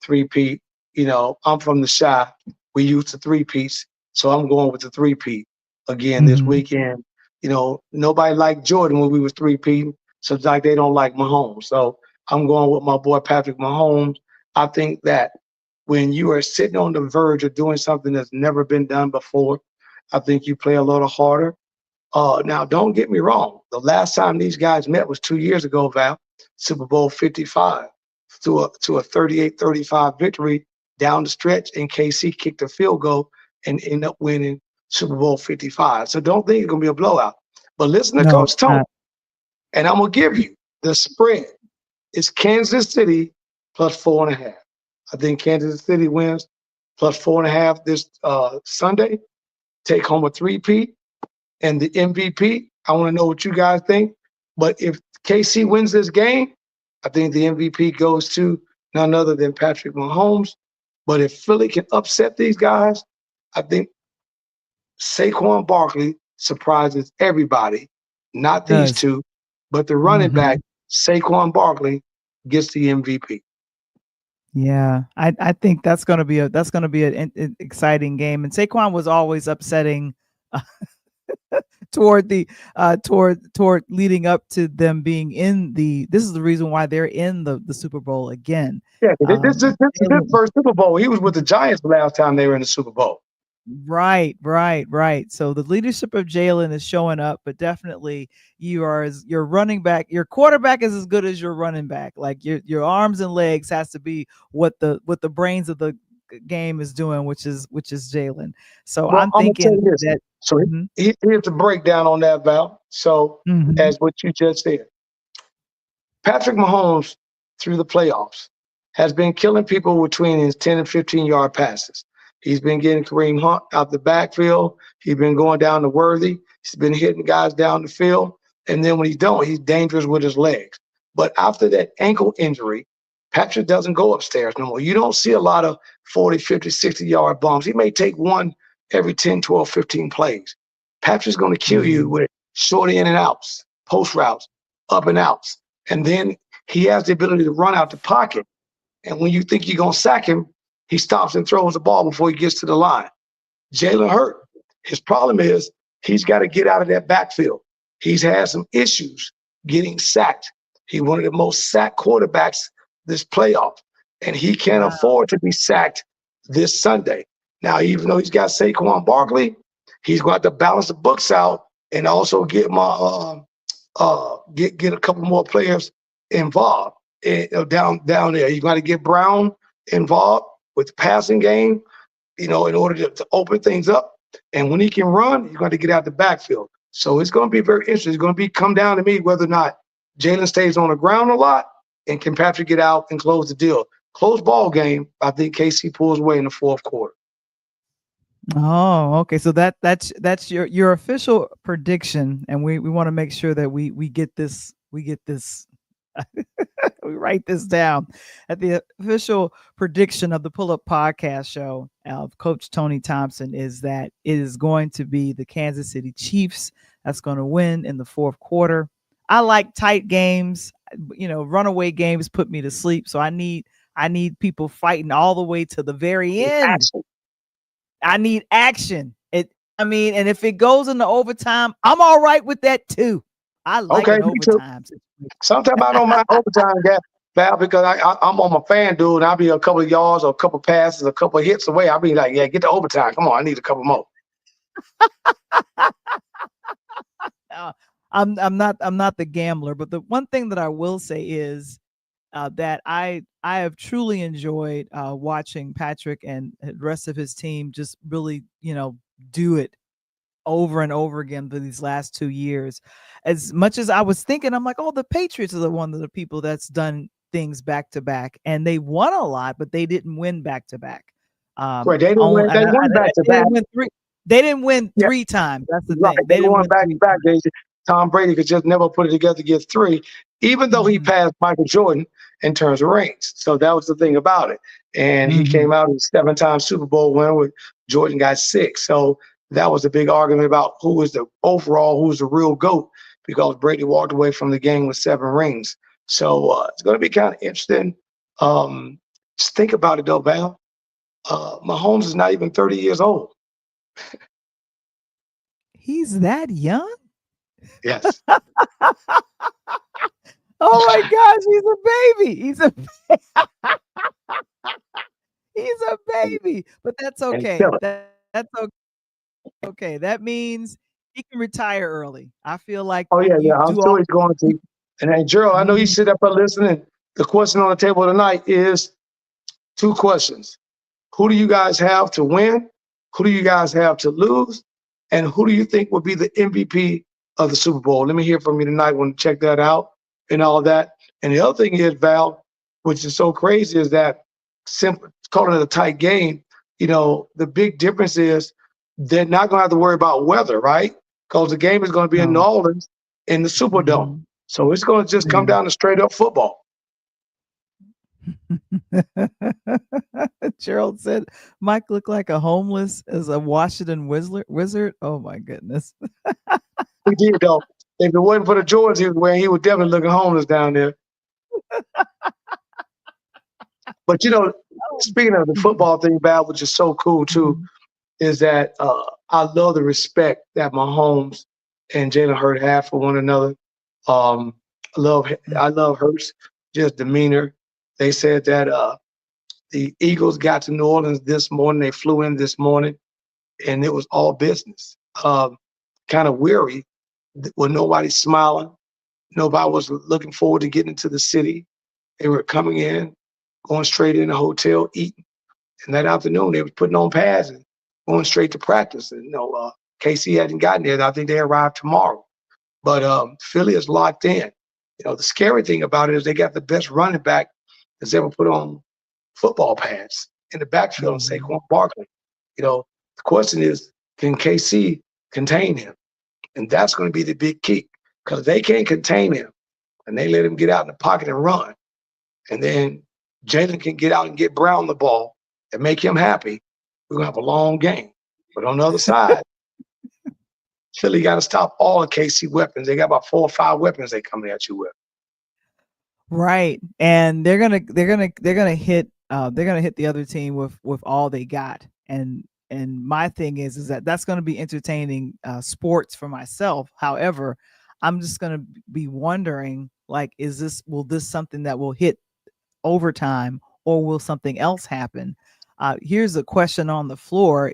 three-peat, I'm from the Chi. We use the three-peats, so I'm going with the three-peat again this weekend. Nobody liked Jordan when we was three-peating, so it's like they don't like Mahomes. So I'm going with my boy Patrick Mahomes. I think that when you are sitting on the verge of doing something that's never been done before, I think you play a little harder. Now, don't get me wrong. The last time these guys met was 2 years ago, Val, Super Bowl 55, to a 38-35 victory down the stretch, and KC kicked a field goal and ended up winning Super Bowl 55. So don't think it's going to be a blowout. But listen to Coach Tony, and I'm going to give you the spread. It's Kansas City plus 4.5. I think Kansas City wins plus 4.5 this Sunday. Take home a three-peat. And the MVP, I want to know what you guys think. But if KC wins this game, I think the MVP goes to none other than Patrick Mahomes. But if Philly can upset these guys, I think Saquon Barkley surprises everybody. Not these two, but the running back, Saquon Barkley, gets the MVP. Yeah, I think that's going to be an exciting game. And Saquon was always upsetting. Toward leading up to them being in this is the reason why they're in the Super Bowl again. Yeah, this is his first Super Bowl. He was with the Giants the last time they were in the Super Bowl. Right. So the leadership of Jalen is showing up, but definitely your running back, your quarterback is as good as your running back. Like your arms and legs has to be what the brains of the game is doing, which is Jalen. So I'm thinking that. So here's the breakdown on that, Val. So as what you just said, Patrick Mahomes through the playoffs has been killing people between his 10 and 15-yard passes. He's been getting Kareem Hunt out the backfield. He's been going down to Worthy. He's been hitting guys down the field. And then when he don't, he's dangerous with his legs. But after that ankle injury, Patrick doesn't go upstairs no more. You don't see a lot of 40, 50, 60-yard bombs. He may take one every 10, 12, 15 plays. Patrick's going to kill you with short in and outs, post routes, up and outs. And then he has the ability to run out the pocket. And when you think you're going to sack him, he stops and throws the ball before he gets to the line. Jalen Hurt, his problem is he's got to get out of that backfield. He's had some issues getting sacked. He's one of the most sacked quarterbacks this playoff, and he can't afford to be sacked this Sunday. Now, even though he's got Saquon Barkley, he's going to have to balance the books out and also get get a couple more players involved down there. He's got to get Brown involved with the passing game, in order to open things up. And when he can run, he's going to get out the backfield. So it's going to be very interesting. It's going to come down to me whether or not Jalen stays on the ground a lot and can Patrick get out and close the deal. Close ball game. I think KC pulls away in the fourth quarter. Oh, okay. So that's your official prediction, and we want to make sure that we get this we write this down. At the official prediction of the Pull Up Podcast show of Coach Tony Thompson is that it is going to be the Kansas City Chiefs that's going to win in the fourth quarter. I like tight games. Runaway games put me to sleep. So I need people fighting all the way to the very end. Action. I need action. And if it goes into overtime, I'm all right with that too. I like overtime. Sometimes I don't mind overtime, Val, because I'm on my fan dude, and I'll be a couple of yards or a couple of passes, a couple of hits away. I'll be like, yeah, get to overtime. Come on, I need a couple more. I'm not the gambler, but the one thing that I will say is that I have truly enjoyed watching Patrick and the rest of his team just really, do it over and over again for these last 2 years. As much as I was thinking, I'm like, oh, the Patriots are one of the people that's done things back to back, and they won a lot, but they didn't win back to back. Right, they didn't win. They won back to back. They didn't win three times. That's the thing. They didn't win back to back. Tom Brady could just never put it together to get three, even though he passed Michael Jordan in terms of rings. So that was the thing about it. And he came out as 7-time Super Bowl winner with Jordan got 6. So that was a big argument about who's the real GOAT, because Brady walked away from the game with 7 rings. So it's going to be kind of interesting. Just think about it, though, Val. Mahomes is not even 30 years old. He's that young? Yes. Oh my gosh, he's a baby. But that's okay. That's okay. Okay, that means he can retire early. I feel like. Oh yeah. I'm sure he's going to. And then Gerald, I know you sit up there listening. The question on the table tonight is 2 questions: who do you guys have to win? Who do you guys have to lose? And who do you think will be the MVP of the Super Bowl? Let me hear from you tonight. Want to check that out and all that. And the other thing is, Val, which is so crazy, is that calling it a tight game. The big difference is they're not going to have to worry about weather, right? Because the game is going to be in New Orleans in the Superdome. So it's going to just come down to straight up football. Gerald said Mike looked like a homeless as a Washington wizard. Oh my goodness. He did, though. If it wasn't for the Jordans he was wearing, he would definitely look homeless down there. But speaking of the football thing, Val, which is so cool too, is that I love the respect that Mahomes and Jalen Hurt have for one another. I love Hurt's just demeanor. They said that the Eagles got to New Orleans this morning. They flew in this morning, and it was all business. Kind of weary, with nobody smiling. Nobody was looking forward to getting into the city. They were coming in, going straight in the hotel, eating. And that afternoon, they were putting on pads and going straight to practice. And KC hadn't gotten there. I think they arrived tomorrow. But Philly is locked in. The scary thing about it is they got the best running back that's ever put on football pads in the backfield, and Saquon Barkley. The question is, can KC contain him? And that's going to be the big key, because if they can't contain him and they let him get out in the pocket and run, and then Jalen can get out and get Brown the ball and make him happy, we're going to have a long game. But on the other side, Philly got to stop all the KC weapons. They got about 4 or 5 weapons they coming at you with. Right. And they're gonna hit they're going to hit the other team with all they got. And my thing is that that's going to be entertaining sports for myself. However, I'm just going to be wondering, like, will this something that will hit overtime, or will something else happen? Here's a question on the floor.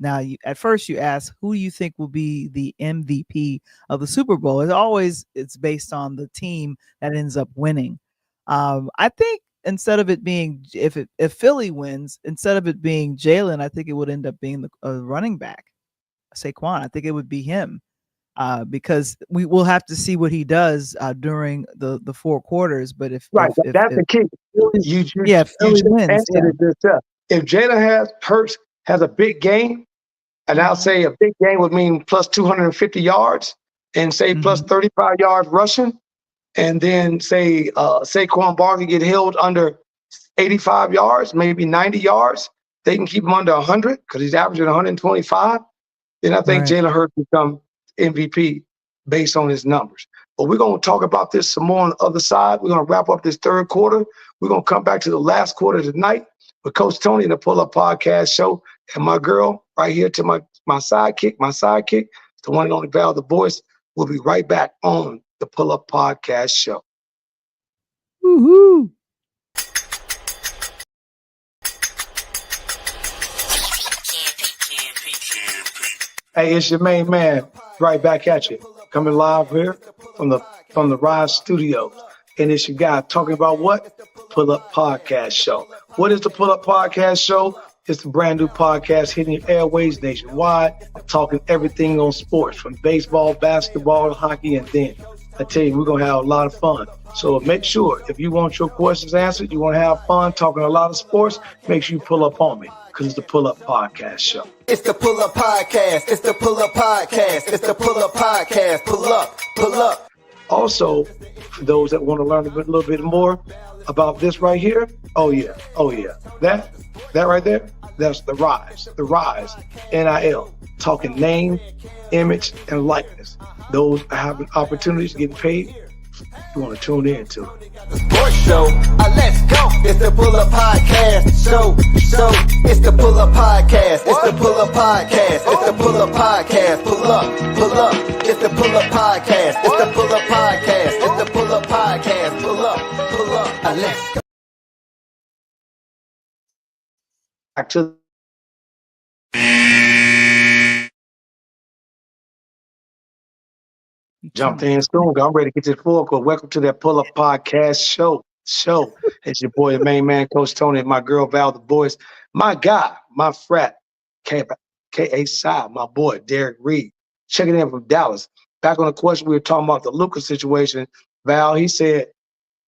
At first you ask, who do you think will be the MVP of the Super Bowl? It's based on the team that ends up winning. I think instead of it being, if Philly wins, instead of it being Jalen, I think it would end up being the running back, Saquon. I think it would be him. Because we will have to see what he does during the 4 quarters. But if that's the key. Philly wins. If Jalen Hurts has a big game, and I'll say a big game would mean plus 250 yards, and say plus 35 yards rushing, and then say Saquon Barkley get held under 85 yards, maybe 90 yards. They can keep him under 100 because he's averaging 125. Then I think Jalen Hurts become MVP based on his numbers. But we're going to talk about this some more on the other side. We're going to wrap up this 3rd quarter. We're going to come back to the last quarter tonight with Coach Tony and the Pull Up Podcast Show, and my girl right here to my sidekick, the one and only Val, the voice. We'll be right back on the Pull Up Podcast Show. Woohoo! Hey, it's your main man, right back at you, coming live here from the Rise Studios. And it's your guy talking about what? Pull Up Podcast Show. What is the Pull Up Podcast Show? It's a brand new podcast hitting your airways nationwide, talking everything on sports, from baseball, basketball, hockey, and then I tell you, we're going to have a lot of fun. So make sure, if you want your questions answered, you want to have fun talking a lot of sports, make sure you pull up on me, because it's the Pull Up Podcast Show. It's the Pull Up Podcast. It's the Pull Up Podcast. It's the Pull Up Podcast. Pull up, pull up. Also, for those that want to learn a little bit more about this right here, oh yeah, that right there, that's the Rise, NIL, talking name, image, and likeness. Those having opportunities, getting paid. You want to tune in to it. Sports show, let's go. It's the Pull Up Podcast show. It's the Pull Up Podcast. It's the Pull Up Podcast. It's the Pull Up Podcast. Pull up. It's the Pull Up Podcast. It's the Pull Up Podcast. It's the Pull Up Podcast. Pull up. Let's go. Back to jumped in soon. I'm ready to get to the floor. Welcome to that Pull Up Podcast show. It's your boy, the main man, Coach Tony, and my girl, Val, the boys. My guy, my frat, K.A. Side, my boy, Derek Reed, checking in from Dallas. Back on the question, we were talking about the Luka situation. Val, he said,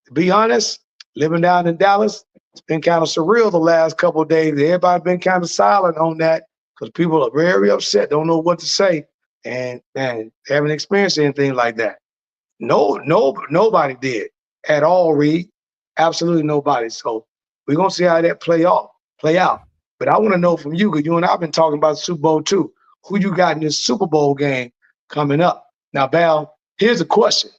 to be honest, living down in Dallas, it's been kind of surreal the last couple of days. Everybody's been kind of silent on that because people are very upset, don't know what to say. And haven't experienced anything like that. Nobody did at all, Reed. Absolutely nobody. So we're gonna see how that play out. But I want to know from you, because you and I have been talking about the Super Bowl too. Who you got in this Super Bowl game coming up? Now, Val, here's a question.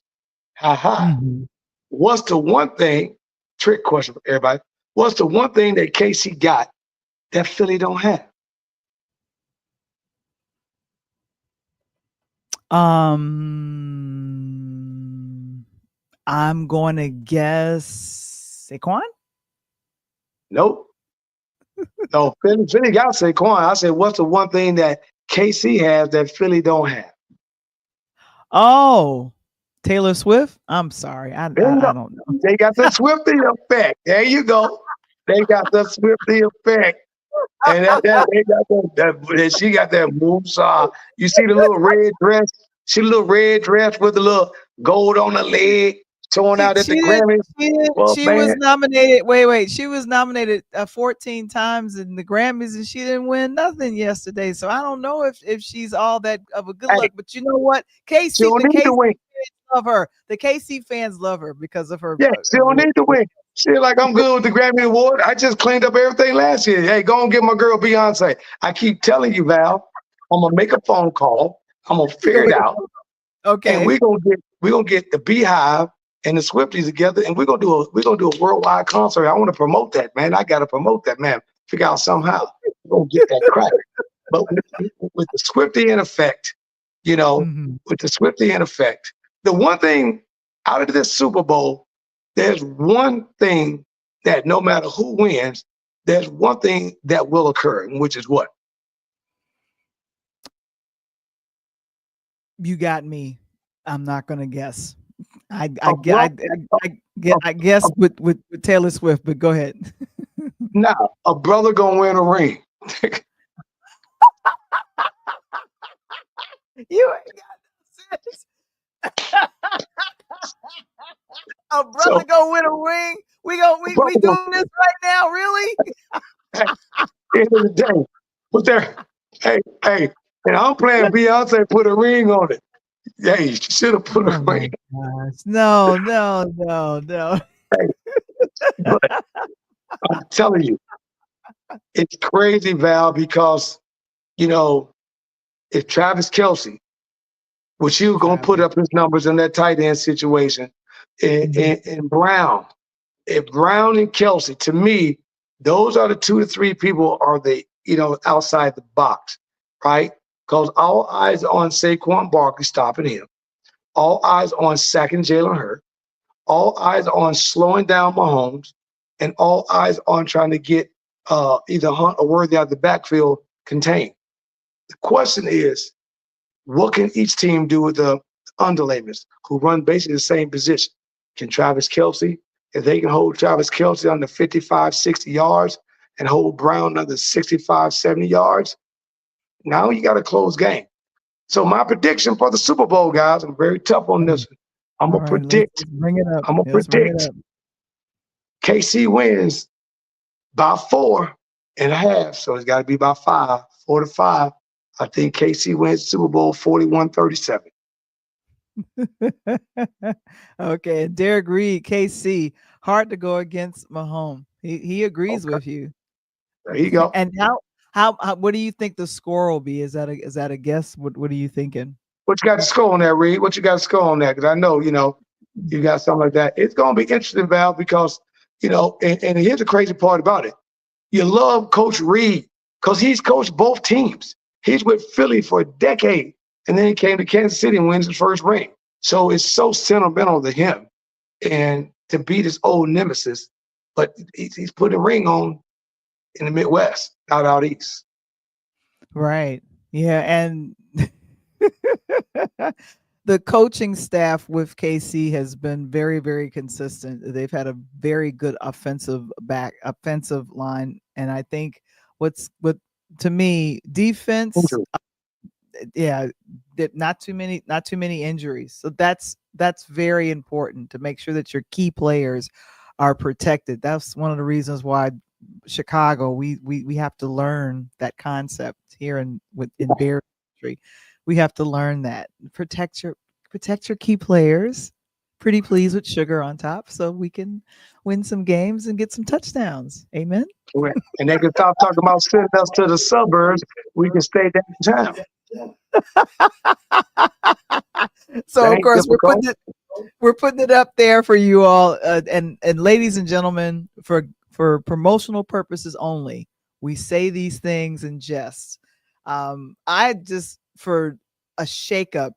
What's the one thing? Trick question for everybody. What's the one thing that KC got that Philly don't have? I'm going to guess Saquon. Nope. No, Philly got Saquon. I said, what's the one thing that KC has that Philly don't have? Oh, Taylor Swift. I'm sorry, I don't know. They got the Swifty effect. There you go. They got the Swifty effect. And she got that moves. You see the little red dress? She little red dress with the little gold on the leg, showing out at the Grammys. She was nominated. Wait. She was nominated 14 times in the Grammys, and she didn't win nothing yesterday. So I don't know if she's all that of a good luck. But you know what? KC fans love her. The KC fans love her because of her. Yeah, she don't need to win. She's like, I'm good with the Grammy Award. I just cleaned up everything last year. Hey, go and get my girl Beyonce. I keep telling you, Val, I'm gonna make a phone call. I'm gonna figure it out. Okay. And we're gonna get the Beehive and the Swifties together, and we're gonna do a worldwide concert. I want to promote that, man. I gotta promote that, man. Figure out somehow we're gonna get that crack. But with the Swiftie in effect, with the Swiftie in effect, the one thing out of this Super Bowl, there's one thing that no matter who wins, there's one thing that will occur, which is what? You got me. I'm not gonna guess. I guess with Taylor Swift, but go ahead. Now, a brother gonna win a ring. You ain't got no sense. A brother gonna win a ring. We doing this right now, really? At the end of the day, but there, hey, and I'm playing Beyonce put a ring on it. Hey, she should have put a ring. Gosh. No. Hey, but I'm telling you, it's crazy, Val, because if Travis Kelce, which he was going to put up his numbers in that tight end situation, and Brown, if Brown and Kelce, to me, those are the 2 to 3 people are the outside the box, right? Because all eyes on Saquon Barkley stopping him, all eyes on sacking Jalen Hurts, all eyes on slowing down Mahomes, and all eyes on trying to get either Hunt or Worthy out of the backfield contained. The question is, what can each team do with the underlayments who run basically the same position? Can Travis Kelce, if they can hold Travis Kelce under 55, 60 yards and hold Brown under 65, 70 yards, now you got a close game. So my prediction for the Super Bowl, guys, I'm very tough on this one. I'm going to predict. Bring it up. I'm going to predict KC wins by 4.5. So it's got to be by 5, 4 to 5. I think KC wins Super Bowl 41-37. Okay, and Derek Reed, KC, hard to go against Mahomes. He agrees with you. There you go. And how what do you think the score will be? Is that a guess? What are you thinking? What you got to score on that, Reed? What you got to score on that? Because I know you got something like that. It's going to be interesting, Val, because and here's the crazy part about it. You love Coach Reed because he's coached both teams. He's with Philly for a decade, and then he came to Kansas City and wins his first ring. So it's so sentimental to him and to beat his old nemesis. But he's put a ring on in the Midwest, not out east. Right. Yeah. And the coaching staff with KC has been very, very consistent. They've had a very good offensive line. And I think to me, defense, not too many injuries. So that's very important to make sure that your key players are protected. That's one of the reasons why Chicago, we have to learn that concept here in Bear Country. We have to learn that. Protect your key players. Pretty please with sugar on top so we can win some games and get some touchdowns. Amen. And they can stop talking about sending us to the suburbs. We can stay downtown. So of course we're putting it up there for you all, and ladies and gentlemen, for promotional purposes only, we say these things in jest. I just, for a shakeup,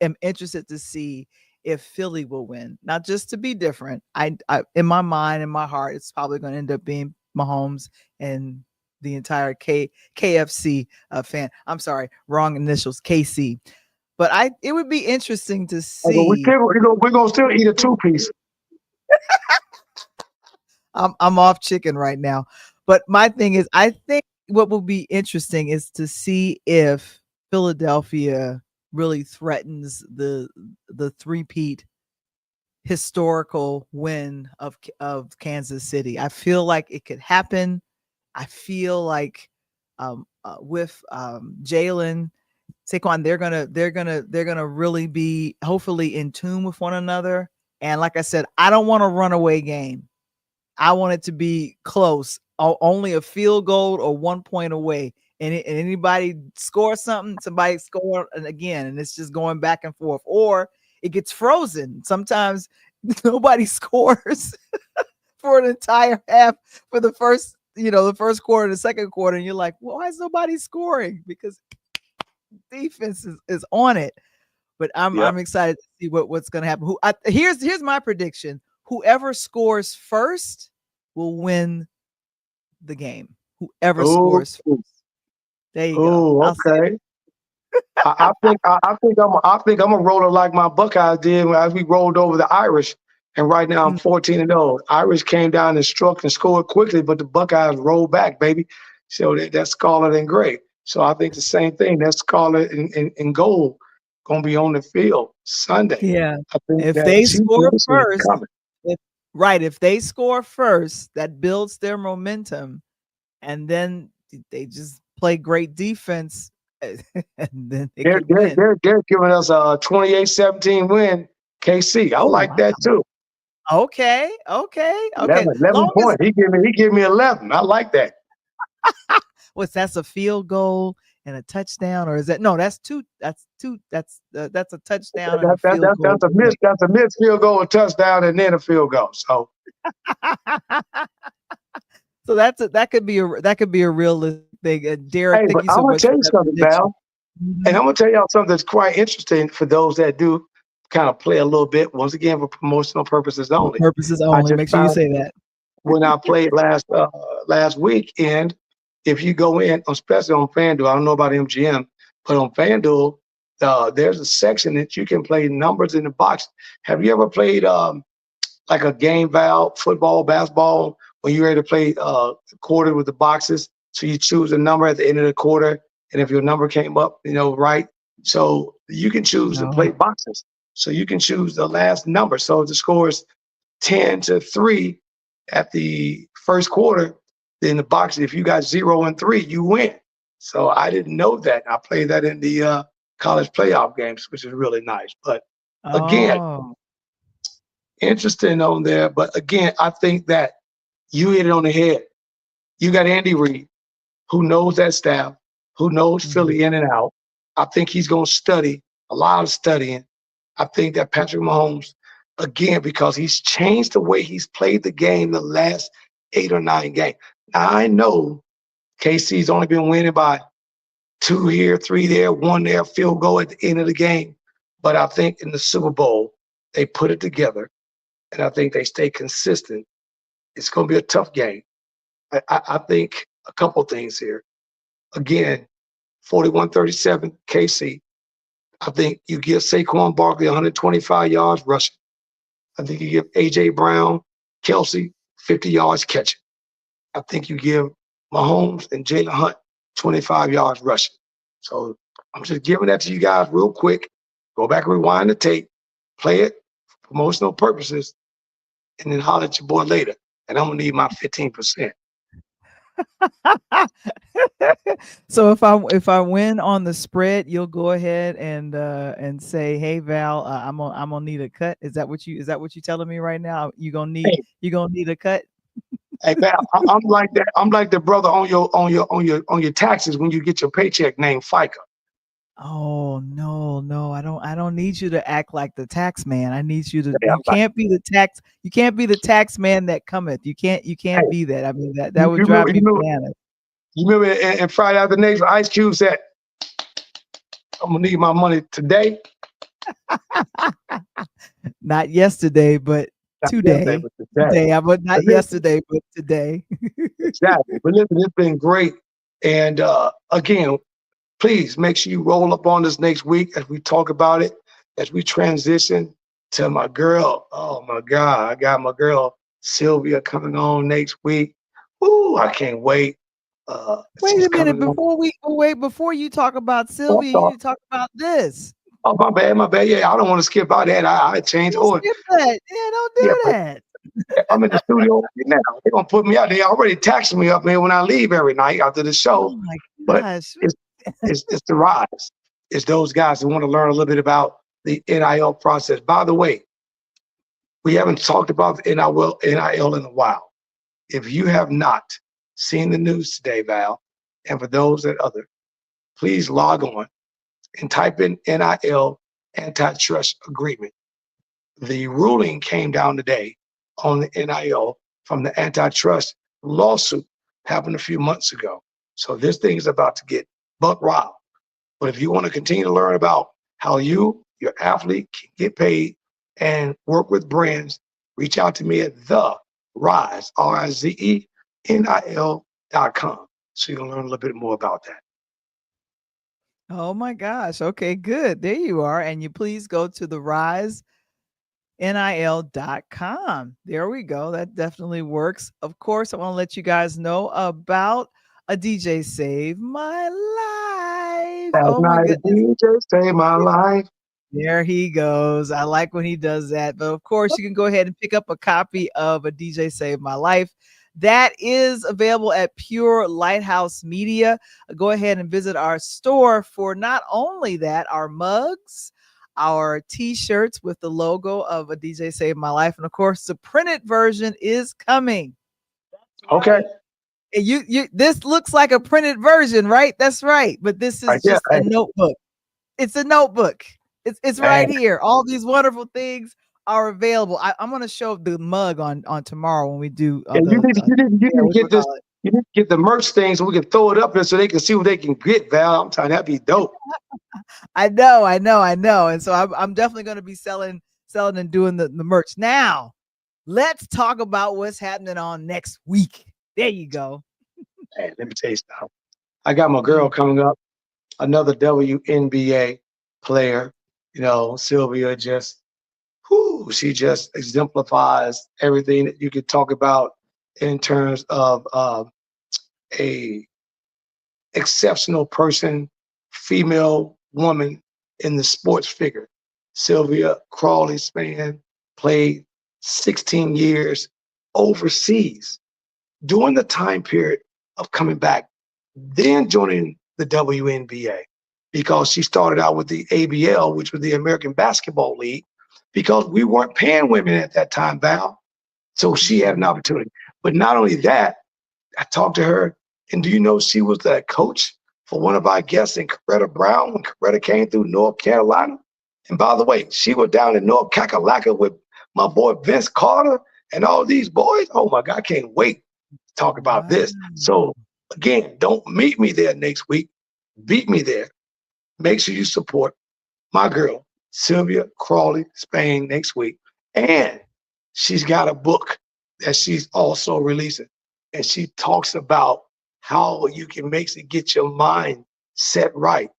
am interested to see if Philly will win. Not just to be different. I in my mind, in my heart, it's probably going to end up being Mahomes and the entire KFC fan. I'm sorry, wrong initials, KC. But it would be interesting to see. We're gonna still eat a 2-piece. I'm off chicken right now. But my thing is, I think what will be interesting is to see if Philadelphia really threatens the three-peat historical win of Kansas City. I feel like it could happen. I feel like with Jalen, Saquon, they're gonna really be hopefully in tune with one another. And like I said, I don't want a runaway game. I want it to be close, only a field goal or 1 point away. And anybody score something, somebody score again, and it's just going back and forth, or it gets frozen. Sometimes nobody scores for an entire half for the first, the first quarter, the second quarter, and you're like, well, why is nobody scoring? Because defense is on it. But I'm excited to see what's going to happen. Here's my prediction: whoever scores first will win the game. Whoever scores first. There you go. Okay. I think I'm a roller like my Buckeyes did as we rolled over the Irish, and right now I'm 14-0. Irish came down and struck and scored quickly, but the Buckeyes rolled back, baby. So that's scarlet and gray. So I think the same thing. That scarlet and gold gonna be on the field Sunday. Yeah. I think if they score first, if they score first, that builds their momentum, and then they just play great defense. And then they're giving us a 28-17 win, KC. I like that too. Okay. 11 points. He gave me 11. I like that. That's a field goal and a touchdown, or is that that's two? That's a touchdown. That's a missed field goal, a touchdown, and then a field goal. So so that could be a realistic thing. Derek, thank you so much. I'm gonna tell you something, Val. And I'm gonna tell y'all something that's quite interesting for those that do kind of play a little bit. Once again, for promotional purposes only. Make sure you say that. When I played last weekend, if you go in, especially on FanDuel, I don't know about MGM, but on FanDuel, there's a section that you can play numbers in the box. Have you ever played like a game, Val, football, basketball, when you're ready to play quarter with the boxes? So you choose a number at the end of the quarter, and if your number came up, right, so you can choose to play boxes. So you can choose the last number. So if the score is 10-3 at the first quarter, then the box, if you got 0 and 3, you win. So I didn't know that. I played that in the college playoff games, which is really nice. But again, interesting on there. But again, I think that you hit it on the head. You got Andy Reid, who knows that staff, who knows Philly in and out. I think he's going to study, a lot of studying. I think that Patrick Mahomes, again, because he's changed the way he's played the game the last 8 or 9 games. Now, I know KC's only been winning by 2 here, 3 there, 1 there, field goal at the end of the game. But I think in the Super Bowl, they put it together, and I think they stay consistent. It's going to be a tough game. I think a couple things here. Again, 41-37 KC. I think you give Saquon Barkley 125 yards rushing. I think you give A.J. Brown, Kelsey 50 yards catching. I think you give Mahomes and Jalen Hunt 25 yards rushing. So I'm just giving that to you guys real quick. Go back and rewind the tape, play it for promotional purposes, and then holler at your boy later. And I'm going to need my 15%. So if I win on the spread, you'll go ahead and say, "Hey Val, I'm gonna need a cut." Is that what you telling me right now? You gonna need a cut? Hey Val, I'm like that. I'm like the brother on your taxes when you get your paycheck named FICA. Oh no, I don't need you to act like the tax man. I need you to. You can't be the tax. You can't be the tax man that cometh. You can't be that. I mean that would drive me bananas. You remember in Friday After Next, Ice Cube said, "I'm gonna need my money today." Not yesterday, but today. Today, but not yesterday, but today. Exactly. But listen, it's been great. And again, please make sure you roll up on us next week as we talk about it, as we transition to my girl. Oh my God, I got my girl Sylvia coming on next week. Ooh, I can't wait. Wait a minute, before you talk about Sylvia, you need to talk about this. Oh, my bad. Yeah, I don't want to skip out that. I changed order. Skip that. Yeah, don't do that. I'm in the studio now. They're gonna put me out. They already taxing me up here when I leave every night after the show. Oh my gosh. But it's the rise. It's those guys who want to learn a little bit about the NIL process. By the way, we haven't talked about the NIL in a while. If you have not seen the news today, Val, and for those that other, please log on and type in NIL antitrust agreement. the ruling came down today on the NIL from the antitrust lawsuit happened a few months ago. So this thing is about to get buck wild. But if you want to continue to learn about how you, your athlete, can get paid and work with brands, reach out to me at the Rise, RIZENIL.com. So you can learn a little bit more about that. Oh my gosh. Okay, good. There you are. And you please go to the RiseNIL.com. There we go. That definitely works. Of course, I want to let you guys know about a DJ Save My Life. Last Oh my night, goodness. DJ saved my life. There he goes. I like when he does that. But of course, you can go ahead and pick up a copy of A DJ Save My Life. That is available at Pure Lighthouse Media. Go ahead and visit our store for not only that, our mugs, our t-shirts with the logo of A DJ Save My Life. And of course, the printed version is coming. Okay. You this looks like a printed version, right? That's right. But this is just a notebook. It's a notebook. It's right here. All these wonderful things are available. I'm going to show the mug on tomorrow when we do. You need to get the merch thing so we can throw it up there so they can see what they can get, Val. I'm telling you, that'd be dope. I know. And so I'm definitely going to be selling and doing the merch. Now, let's talk about what's happening on next week. There you go. Hey, let me tell you something. I got my girl coming up, another WNBA player. You know, Sylvia she just exemplifies everything that you could talk about in terms of a exceptional person, female woman in the sports figure. Sylvia Crawley Spann played 16 years overseas during the time period of coming back, then joining the WNBA, because she started out with the ABL, which was the American Basketball League, because we weren't paying women at that time, Val. So she had an opportunity. But not only that, I talked to her, and do you know she was the coach for one of our guests in Coretta Brown when Coretta came through North Carolina? And by the way, she was down in North Kakalaka with my boy Vince Carter and all these boys. Oh my God, I can't wait to talk about this. So again, don't meet me there next week. Beat me there. Make sure you support my girl, Sylvia Crawley Spann, next week. And she's got a book that she's also releasing. And she talks about how you can get your mind set right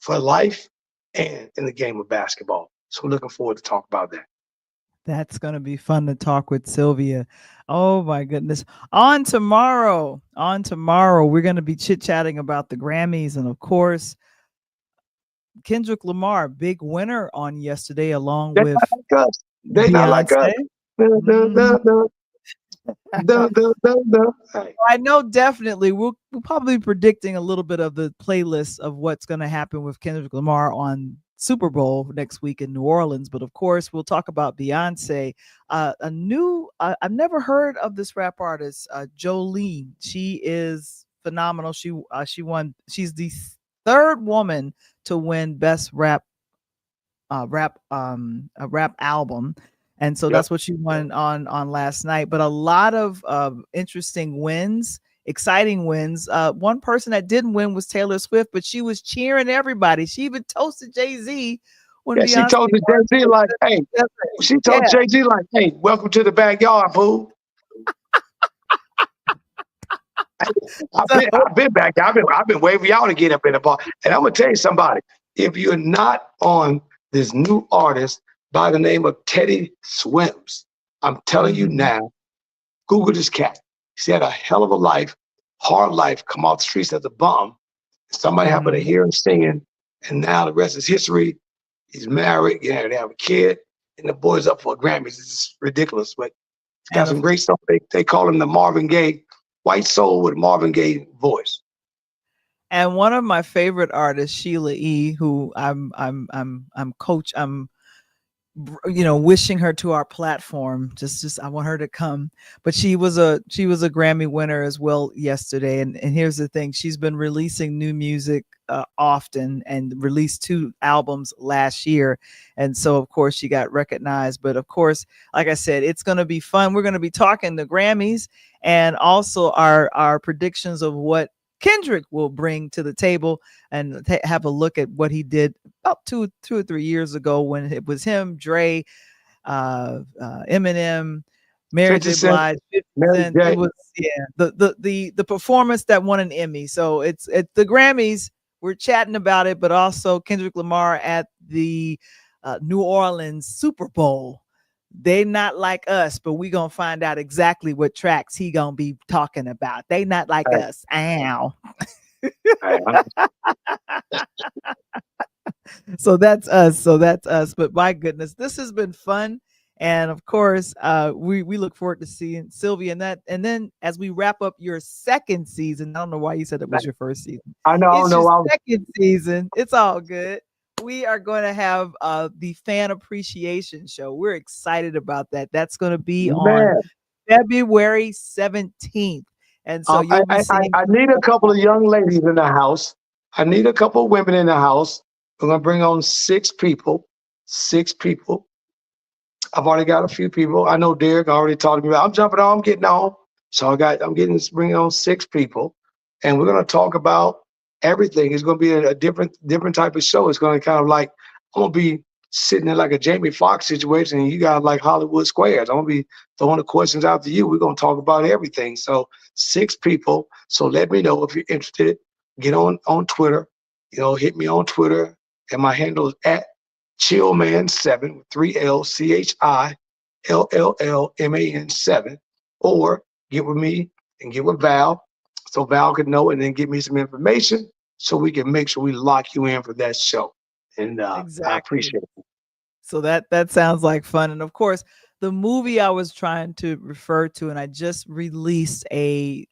for life and in the game of basketball. So we're looking forward to talk about that. That's going to be fun to talk with Sylvia. Oh my goodness. On tomorrow, we're going to be chit-chatting about the Grammys. And of course, Kendrick Lamar, big winner on yesterday, along with They not like us. I know definitely we'll probably be predicting a little bit of the playlist of what's going to happen with Kendrick Lamar on Super Bowl next week in New Orleans. But of course, we'll talk about Beyonce, a new, I've never heard of this rap artist, Jolene. She is phenomenal. She won, she's the third woman to win best rap album. And so that's what she won on last night. But a lot of interesting wins, exciting wins. One person that didn't win was Taylor Swift, but she was cheering everybody. She even toasted Jay-Z when Beyonce she told Jay-Z like, hey, she told Jay-Z like, hey, welcome to the backyard, fool. I've been back there. I've been waiting for y'all to get up in the bar. And I'm gonna tell you somebody, if you're not on this new artist by the name of Teddy Swims, I'm telling you now, Google this cat. He's had a hell of a life, hard life, come off the streets as a bum. Somebody happened to hear him singing, and now the rest is history. He's married, they have a kid, and the boy's up for Grammys. It's ridiculous, but he's got some great stuff. They call him the Marvin Gaye, white soul with Marvin Gaye voice. And one of my favorite artists, Sheila E., who I'm wishing her to our platform. Just I want her to come. But she was a Grammy winner as well yesterday. And here's the thing: she's been releasing new music often, and released 2 albums last year. And so, of course, she got recognized. But of course, like I said, it's going to be fun. We're going to be talking the Grammys and also our predictions of what Kendrick will bring to the table, and have a look at what he did about two or 3 years ago when it was him, Dre, Eminem, Mary J. Blige, 50 Cent. It was the performance that won an Emmy. So it's the Grammys. We're chatting about it, but also Kendrick Lamar at the New Orleans Super Bowl. They not like us, but we gonna find out exactly what tracks he gonna be talking about. They not like us. Ow. So that's us. But my goodness, this has been fun. And of course, we look forward to seeing Sylvia and that. And then as we wrap up your second season, I don't know why you said it was your first season. I know. It's your second season. It's all good. We are going to have the fan appreciation show. We're excited about that. That's going to be on February 17th. And so you'll be seeing. I need a couple of young ladies in the house. I need a couple of women in the house. We're going to bring on 6 people. 6 people. I've already got a few people. I know Derek already talked to me about. I'm jumping on. I'm getting on. So I'm bringing on 6 people, and we're going to talk about everything. It's going to be a different type of show. It's going to kind of like, I'm going to be sitting in like a Jamie Foxx situation, and you got like Hollywood Squares. I'm going to be throwing the questions out to you. We're going to talk about everything. So 6 people. So let me know if you're interested. Get on Twitter. Hit me on Twitter, and my handle is at Chillman7 with 3 L's, CHILLLMAN7, or get with me and get with Val, so Val can know, and then give me some information so we can make sure we lock you in for that show. And exactly. I appreciate it. So that sounds like fun. And of course, the movie I was trying to refer to, and I just released a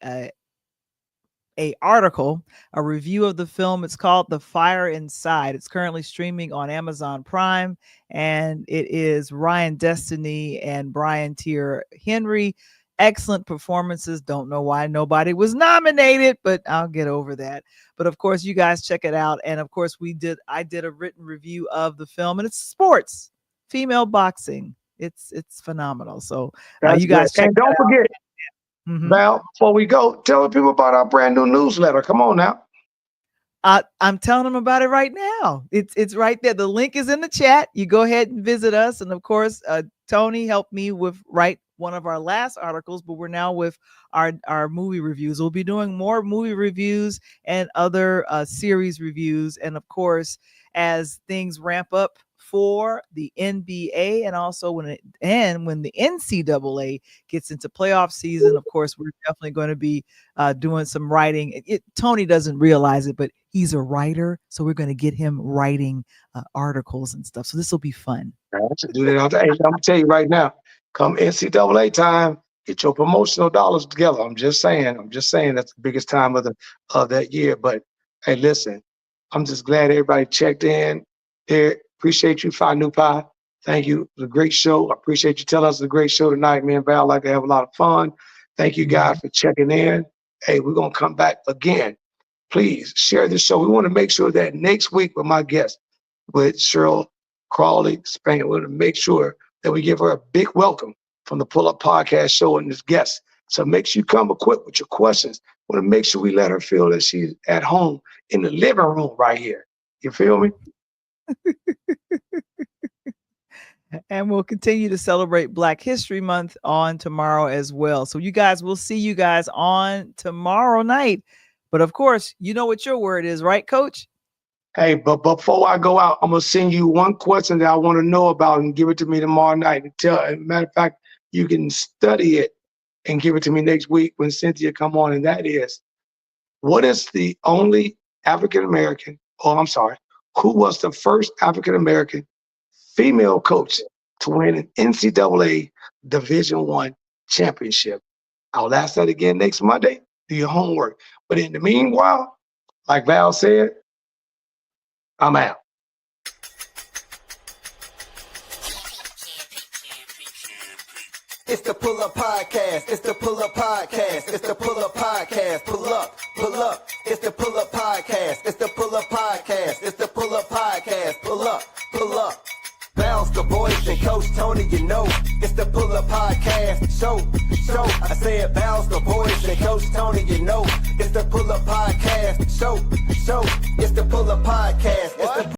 article, a review of the film. It's called The Fire Inside. It's currently streaming on Amazon Prime, and it is Ryan Destiny and Brian Tier Henry. Excellent performances. Don't know why nobody was nominated, but I'll get over that. But of course, you guys check it out. And of course, I did a written review of the film, and it's sports, female boxing. It's phenomenal. So you guys check it out. And don't forget, Val, before we go, tell the people about our brand new newsletter. Come on now. I'm telling them about it right now. It's right there. The link is in the chat. You go ahead and visit us. And of course, Tony helped me write one of our last articles, but we're now with our movie reviews. We'll be doing more movie reviews and other series reviews. And of course, as things ramp up for the NBA, and also when the NCAA gets into playoff season, of course, we're definitely going to be doing some writing. Tony doesn't realize it, but he's a writer, so we're going to get him writing articles and stuff. So this will be fun. I should do that. I'm going to tell you right now, come NCAA time, get your promotional dollars together. I'm just saying that's the biggest time of that year. But hey, listen, I'm just glad everybody checked in. Appreciate you, Phi Nu Pi. Thank you. It was a great show. I appreciate you telling us it's a great show tonight. Me and Val like to have a lot of fun. Thank you guys for checking in. Hey, we're going to come back again. Please share this show. We want to make sure that next week with my guest, with Cheryl Crawley Spain, we want to make sure that we give her a big welcome from the Pull Up Podcast show and this guest. So make sure you come equipped with your questions. We want to make sure we let her feel that she's at home in the living room right here. You feel me? And we'll continue to celebrate Black History Month on tomorrow as well. So we'll see you guys on tomorrow night. But of course, you know what your word is, right, Coach? Hey, but before I go out, I'm going to send you one question that I want to know about and give it to me tomorrow night. Matter of fact, you can study it and give it to me next week when Cynthia come on. And that is, what is the only African-American, who was the first African-American female coach to win an NCAA Division I championship? I'll ask that again next Monday. Do your homework. But in the meanwhile, like Val said, I'm out. the Pull Up Podcast. It's the Pull Up Podcast. It's the Pull Up Podcast. Pull up, pull up. It's the Pull Up Podcast. It's the Pull Up Podcast. It's the Pull Up Podcast. Pull up, pull up. Bounce the boys and Coach Tony, you know. It's the Pull Up Podcast. Show. I said bounce the boys and Coach Tony, you know. It's the Pull Up Podcast. Show. It's the Pull Up Podcast. It's the